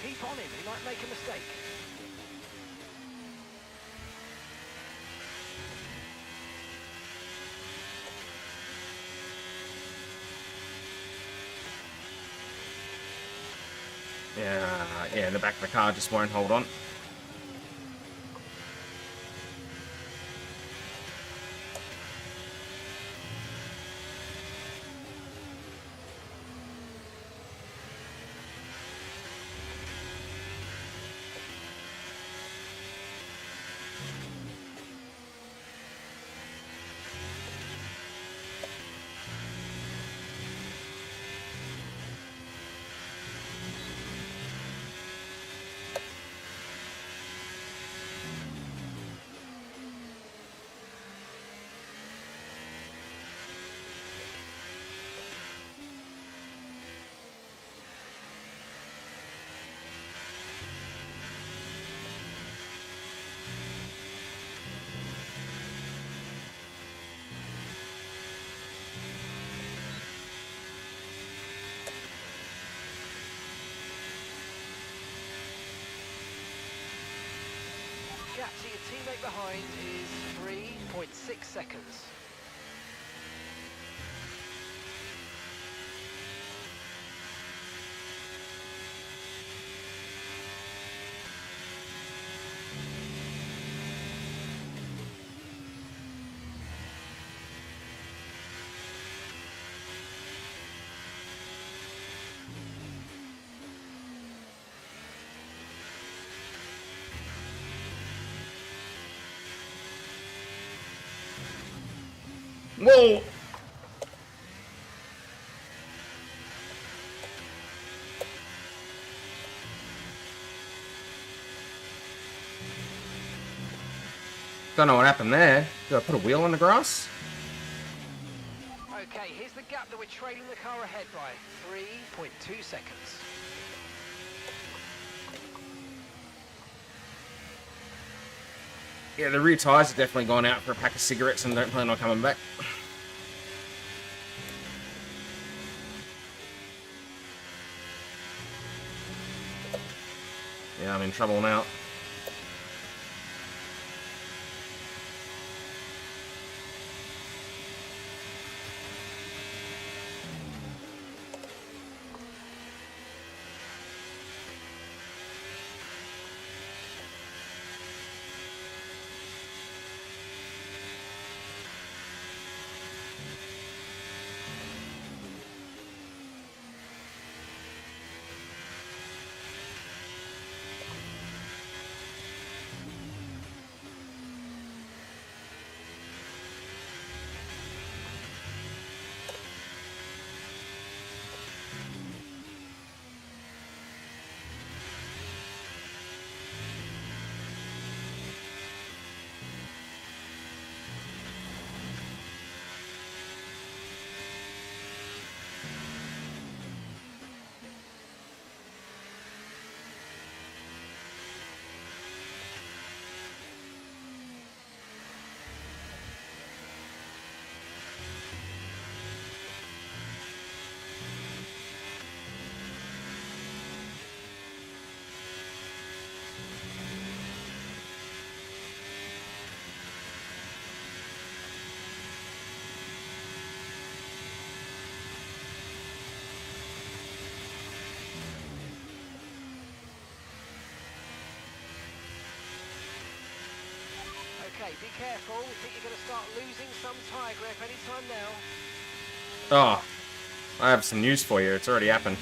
Keep on him, he might make a mistake. Yeah, the back of the car just won't hold on. Gap to your teammate behind is 3.6 seconds. Whoa! Don't know what happened there. Did I put a wheel on the grass? Okay, here's the gap that we're trailing the car ahead by. 3.2 seconds. Yeah, the rear tyres have definitely gone out for a pack of cigarettes and don't plan on coming back. Yeah, I'm in trouble now. Okay, be careful. We think you're going to start losing some tyre grip anytime now. Oh, I have some news for you. It's already happened.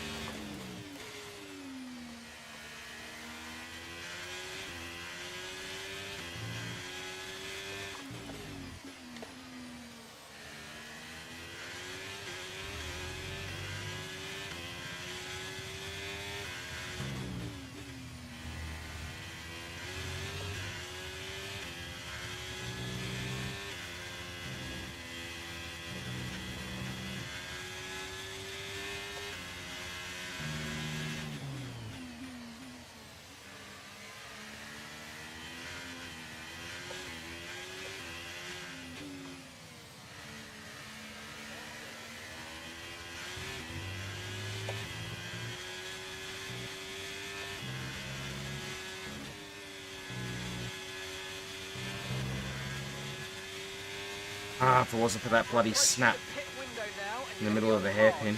Ah, if it wasn't for that bloody snap in the middle of the hairpin.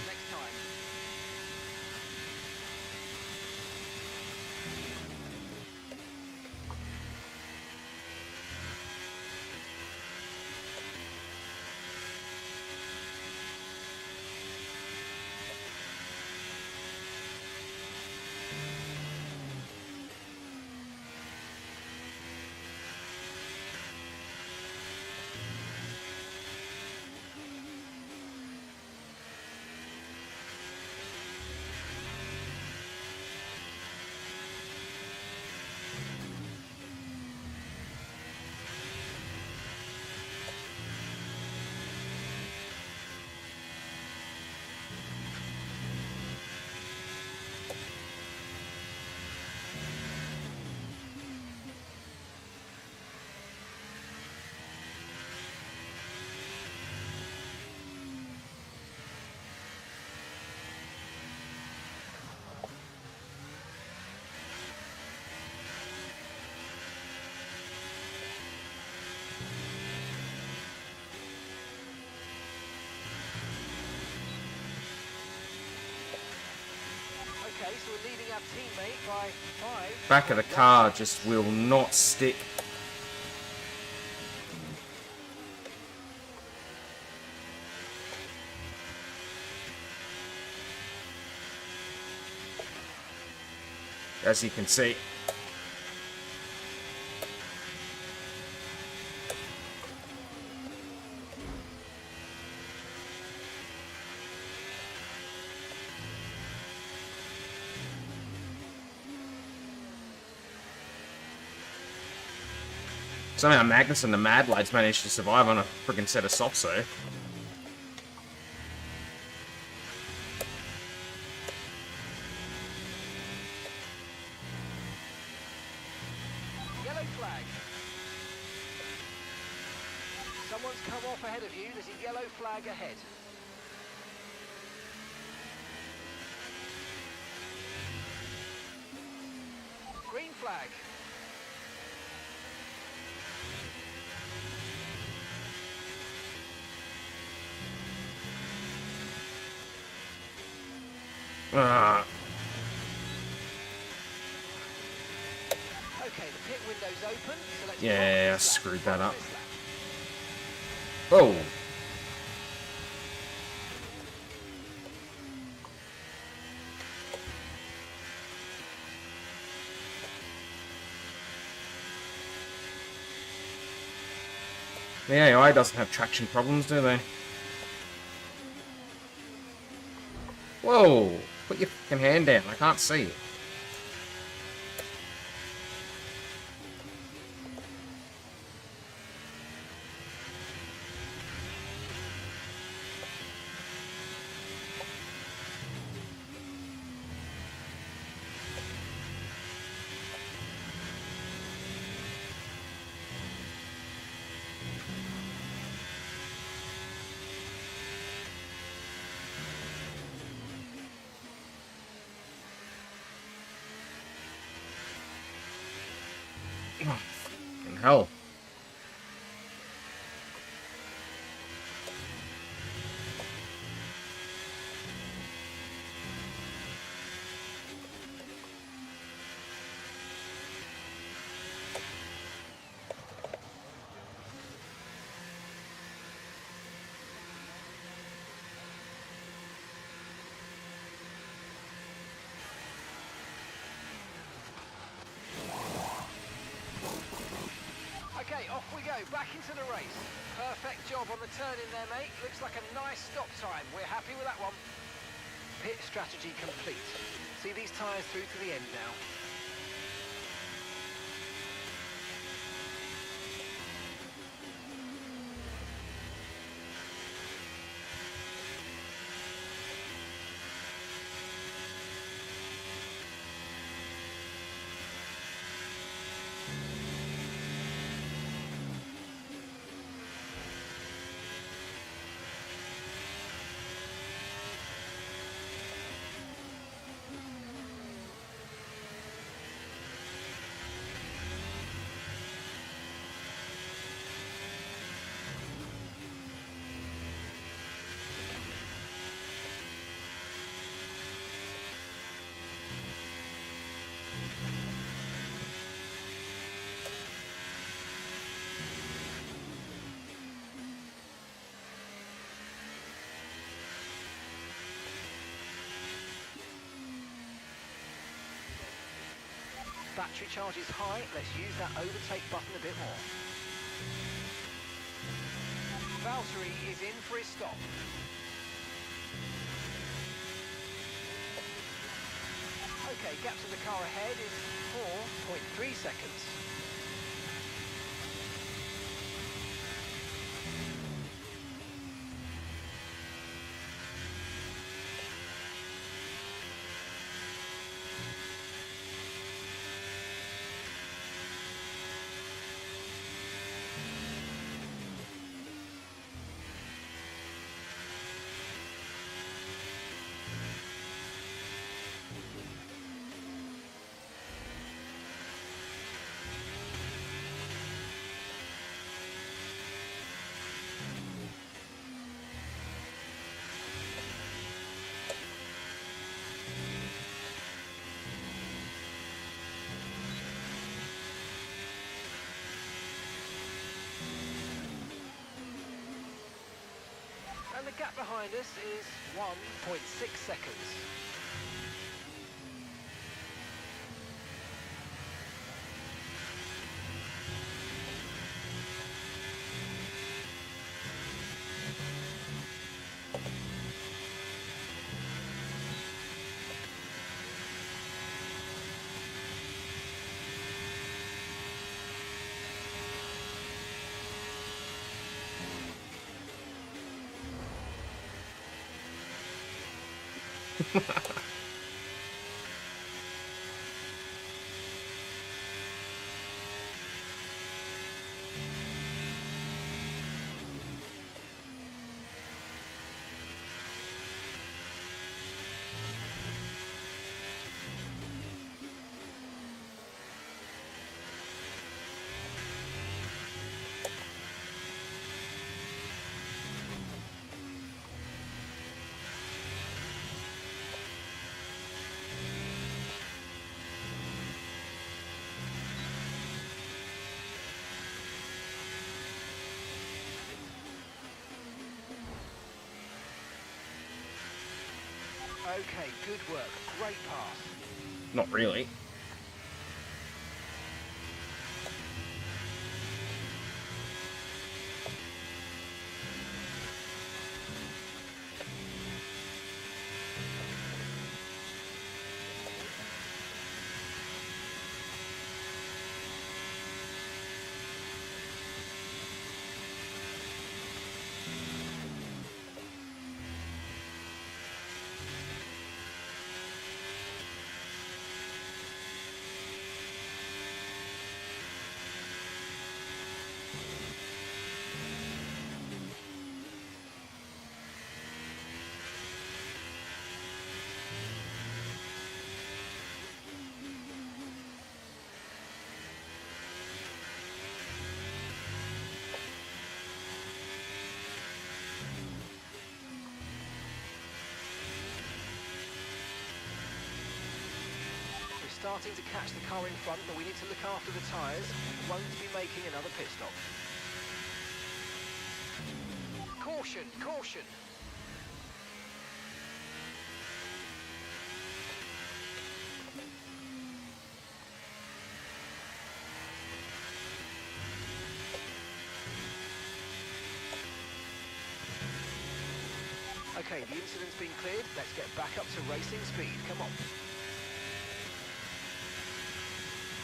Okay, so we're leading our teammate by 5. Back of the car just will not stick. As you can see. Somehow Magnus and the Mad Lights managed to survive on a freaking set of softs, though. Yellow flag. Someone's come off ahead of you. There's a yellow flag ahead. Green flag. Ah. Okay, the pit window's open, so let's Yeah, I screwed that up. Oh. The AI doesn't have traction problems, do they? Whoa! Put your fucking hand down. I can't see it. Oh, fucking hell. back into the race. Perfect job on the turn in there, mate. Looks like a nice stop time. We're happy with that one. Pit strategy complete. See these tyres through to the end now. Battery charge is high. Let's use that overtake button a bit more. Valtteri is in for his stop. Okay, gap to the car ahead is 4.3 seconds. And the gap behind us is 1.6 seconds. Okay, good work. Great pass. Not really. Starting to catch the car in front, but we need to look after the tyres. We won't be making another pit stop. Caution, caution. Okay, the incident's been cleared. Let's get back up to racing speed. Come on.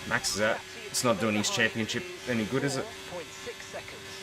Max is out. It's not doing his championship any good, is it? 4.6 seconds.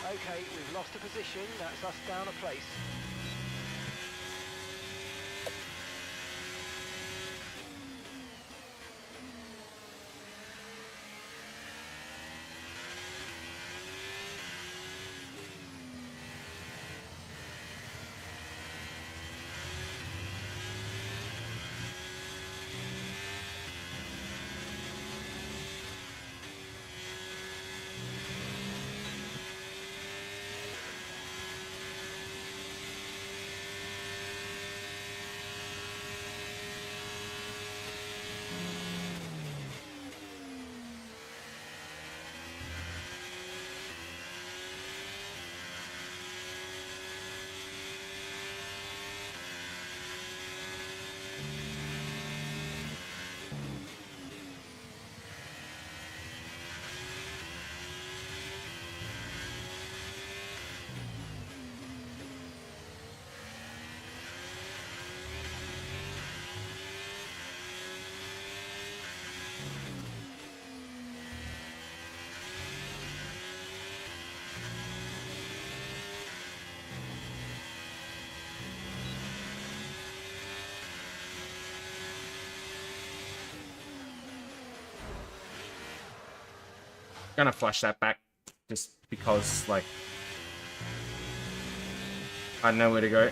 Okay, we've lost a position. That's us down a place. Gonna flash that back just because, like, I know where to go.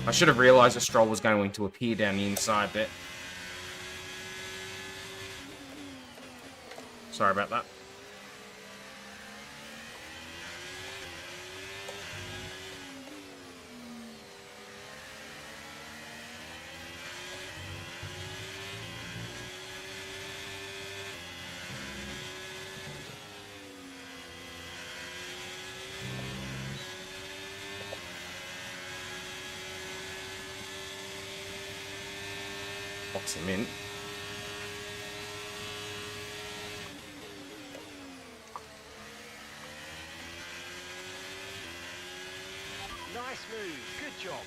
I should have realized the Stroll was going to appear down the inside there. Sorry about that. Box him in. Nice move. Good job.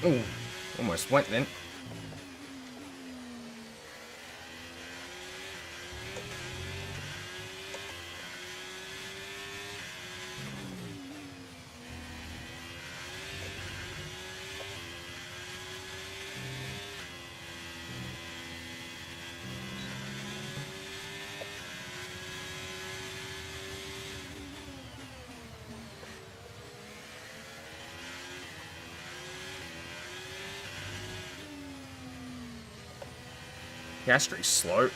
Ooh, almost went then. Piastri's slow.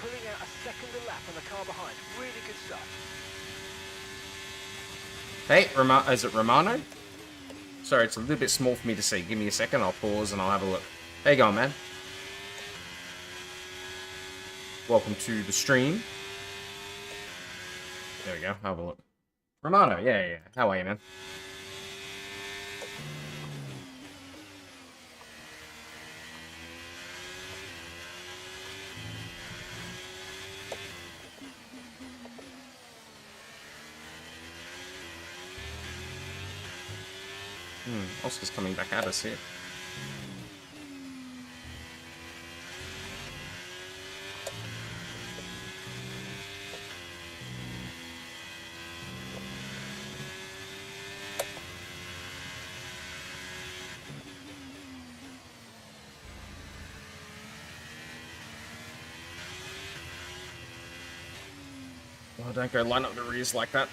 Pulling out a second a lap on the car behind. Really good stuff. Hey, is it Romano? Sorry, it's a little bit small for me to see. Give me a second, I'll pause and I'll have a look. How you going, man? Welcome to the stream. There we go, have a look. Romano, yeah. How are you, man? Oscar's coming back at us here. Oh, don't go line up the rears like that.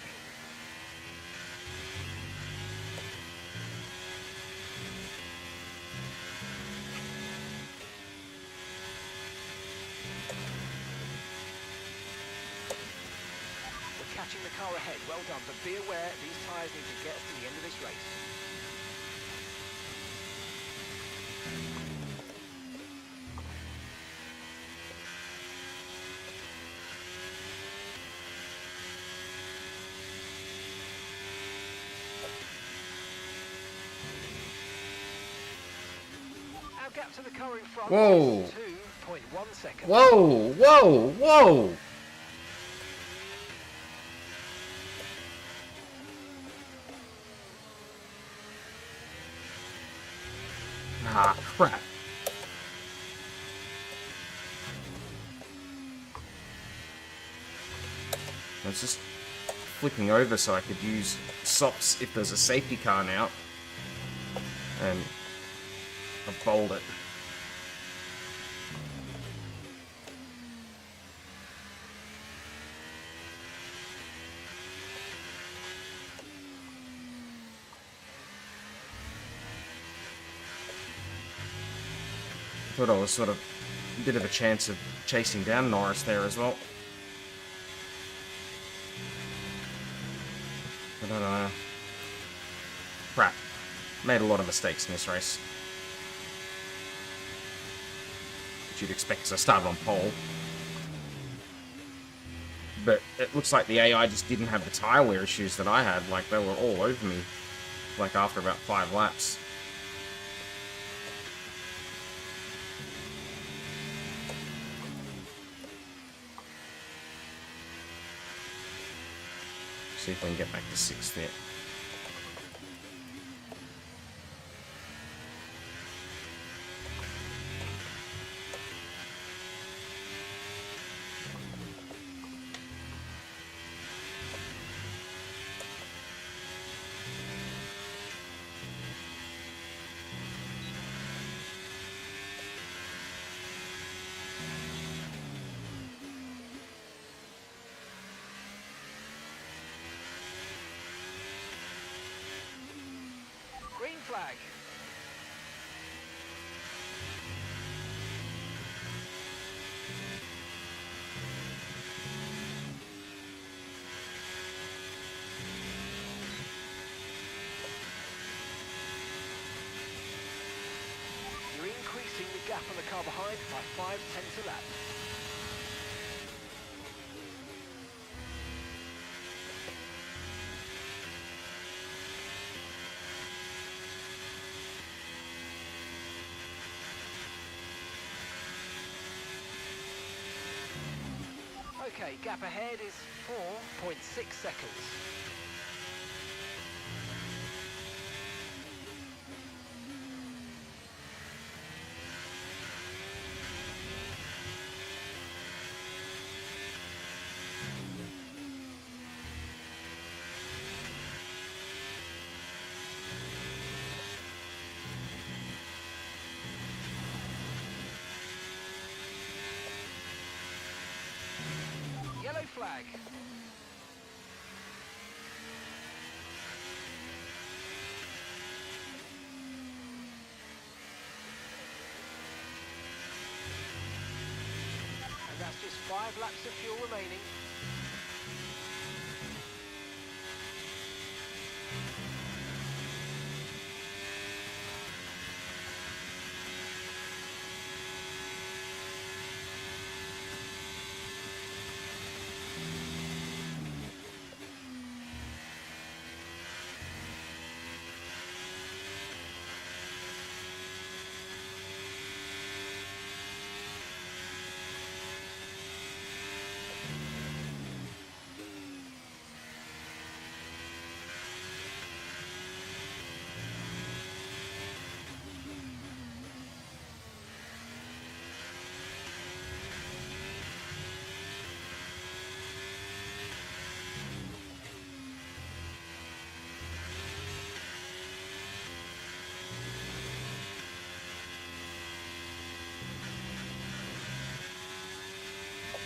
Catching the car ahead, well done, but be aware these tyres need to get us to the end of this race. Our gap to the car in front Whoa. is 2.1 seconds. Whoa! Ah, crap. I was just flipping over so I could use SOPs if there's a safety car now. And I bowled it. Thought I was sort of a bit of a chance of chasing down Norris there as well. I don't know. Crap. Made a lot of mistakes in this race. Which you'd expect because I started on pole. But it looks like the AI just didn't have the tyre wear issues that I had. Like, they were all over me. Like, after about 5 laps. See if we can get back to 6th yet. flag. You're increasing the gap on the car behind by 5/10 a lap. Okay, gap ahead is 4.6 seconds. Yellow flag. And that's just 5 laps of fuel remaining.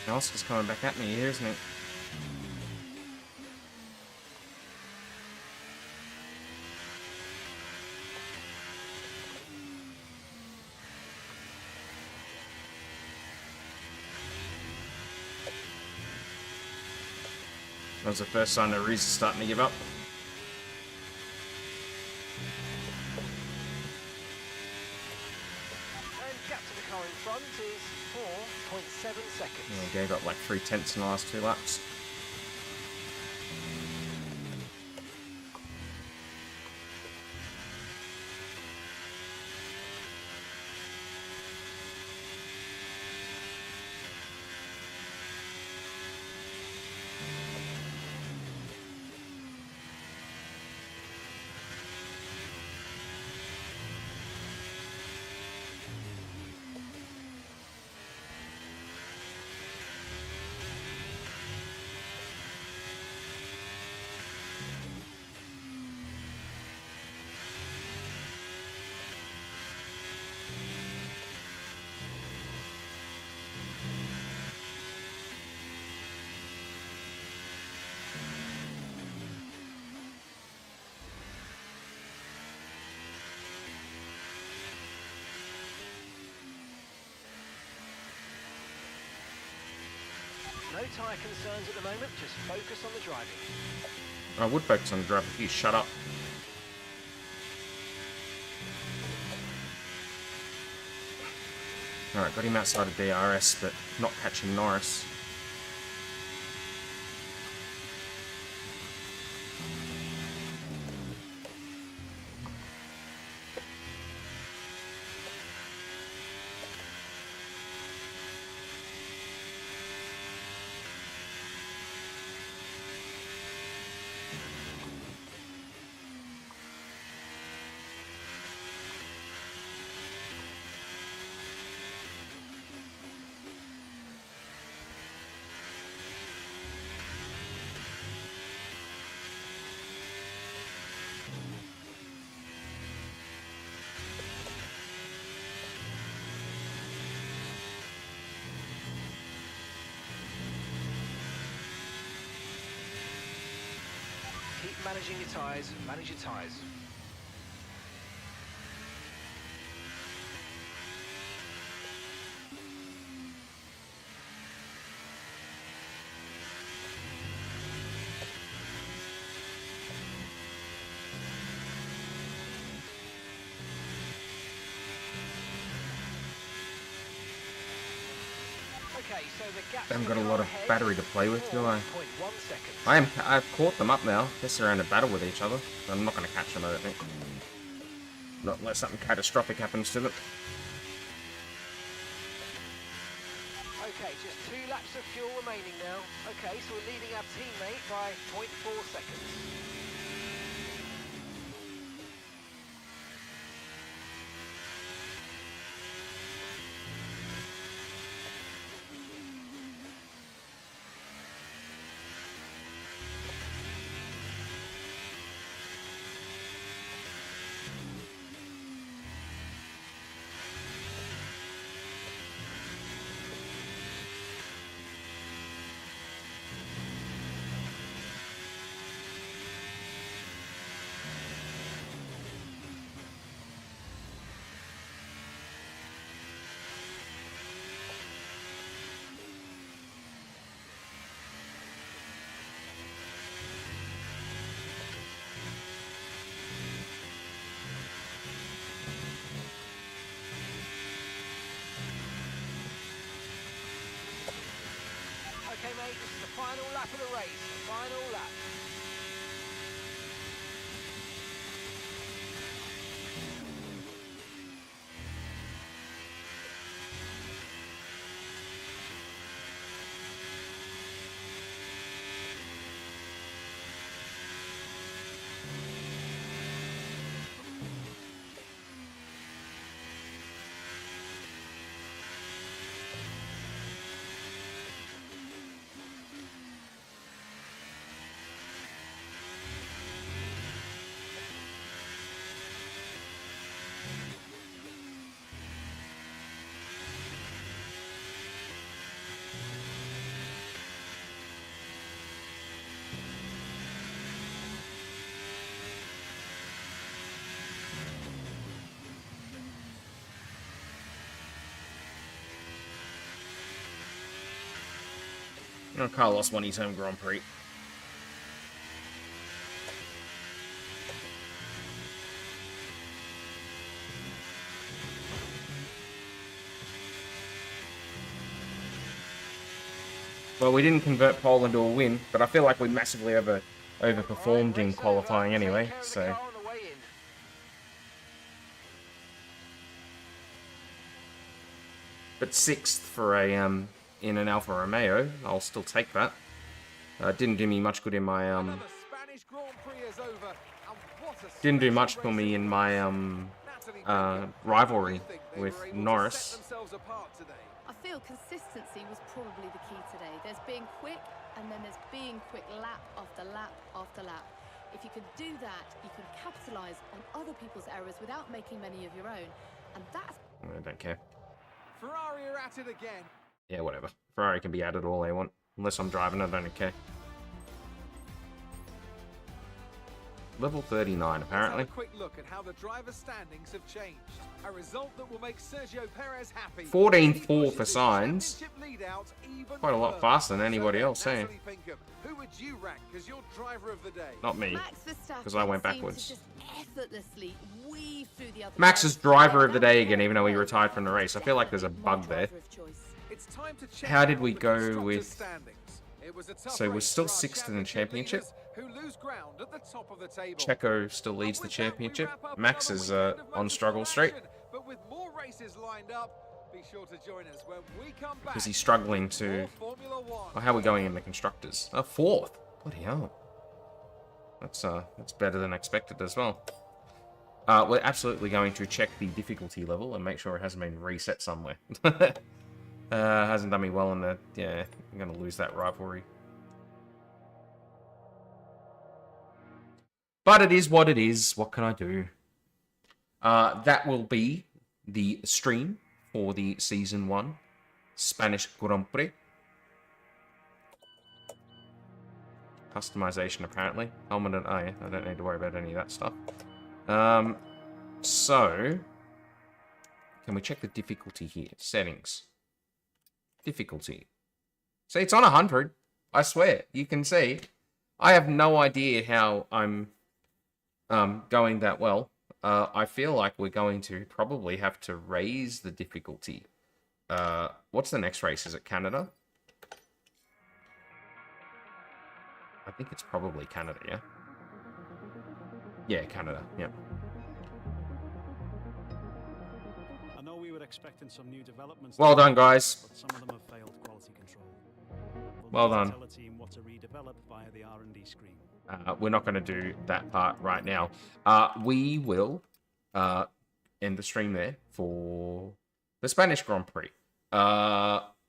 Oscar's coming back at me here, isn't it? That was the first sign that Reese is starting to give up. And gap to the car in front is 4.7 seconds. He gave up like 3/10 in the last 2 laps. No tyre concerns at the moment, just focus on the driving. I would focus on the drive if you shut up. Alright, got him outside of DRS, but not catching Norris. Keep managing your tyres, manage your tyres. Okay, so the gap's I haven't got a the lot car of ahead, battery to play with, do I? 4.1 seconds. I've caught them up now. Guess they're in a battle with each other. I'm not going to catch them, I don't think. Not unless something catastrophic happens to them. Okay, just 2 laps of fuel remaining now. Okay, so we're leading our teammate by 0.4 seconds. Okay, mate, this is the final lap of the race. The final lap. Oh, Carlos won his home Grand Prix. Well, we didn't convert pole into a win, but I feel like we massively overperformed in qualifying anyway, so... But 6th for a in an Alfa Romeo, I'll still take that. Didn't do me much good in my didn't do much for me in my rivalry with Norris. I feel consistency was probably the key today. There's being quick, and then there's being quick lap after lap after lap. If you can do that, you can capitalise on other people's errors without making many of your own. And that's... I don't care. Ferrari are at it again. Yeah, whatever. Ferrari can be added all they want. Unless I'm driving, I don't care. Level 39, apparently. Let's have a quick look at how the driver standings have changed. A result that will make Sergio Perez happy. 14-4 for Sainz. Quite a lot faster than anybody else, eh? Who would you rank as your driver of the day? Not me, because I went backwards. Max's driver of the day again, even though he retired from the race. I feel like there's a bug there. How did we go with... So we're still 6th in the championship. Checo still leads the championship. Max is on struggle streak. Because he's struggling to... Oh, how are we going in the constructors? 4th. Bloody hell. That's better than expected as well. We're absolutely going to check the difficulty level and make sure it hasn't been reset somewhere. Hasn't done me well in the... Yeah, I'm going to lose that rivalry. But it is what it is. What can I do? That will be the stream for the Season 1 Spanish Grand Prix. Customization, apparently. Helmet and I don't need to worry about any of that stuff. So... Can we check the difficulty here? Settings. Difficulty. See, it's on 100. I swear. You can see. I have no idea how I'm going that well. I feel like we're going to probably have to raise the difficulty What's the next race? Is it Canada? I think it's probably Canada, yeah? Yeah, Canada, yeah. I know we were expecting some new developments. Well done, guys. But some of them have failed quality control. Well done. Tell a team what to redevelop via the R&D screen. We're not going to do that part right now. We will end the stream there for the Spanish Grand Prix.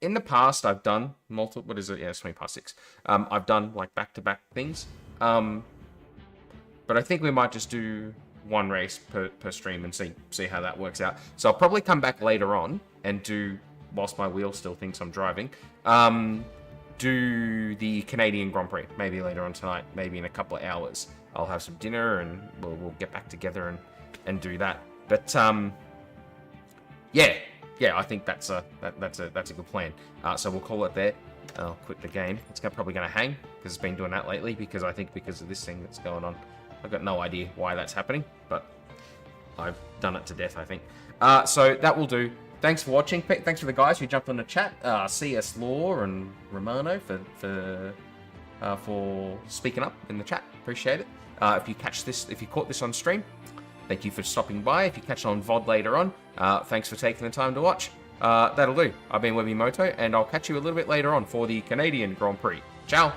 In the past, I've done multiple... What is it? Yeah, it's 20 past 6. I've done, like, back-to-back things. But I think we might just do one race per stream and see how that works out. So I'll probably come back later on and do, whilst my wheel still thinks I'm driving, do the Canadian Grand Prix. Maybe later on tonight, maybe in a couple of hours. I'll have some dinner and we'll get back together and do that. But, yeah, I think that's a good plan. So we'll call it there. I'll quit the game. It's probably going to hang because it's been doing that lately. Because I think because of this thing that's going on, I've got no idea why that's happening, but I've done it to death, I think. So that will do. Thanks for watching. Thanks for the guys who jumped on the chat. CS Law and Romano for speaking up in the chat. Appreciate it. If you caught this on stream, thank you for stopping by. If you catch it on VOD later on, thanks for taking the time to watch. That'll do. I've been Webby Moto, and I'll catch you a little bit later on for the Canadian Grand Prix. Ciao!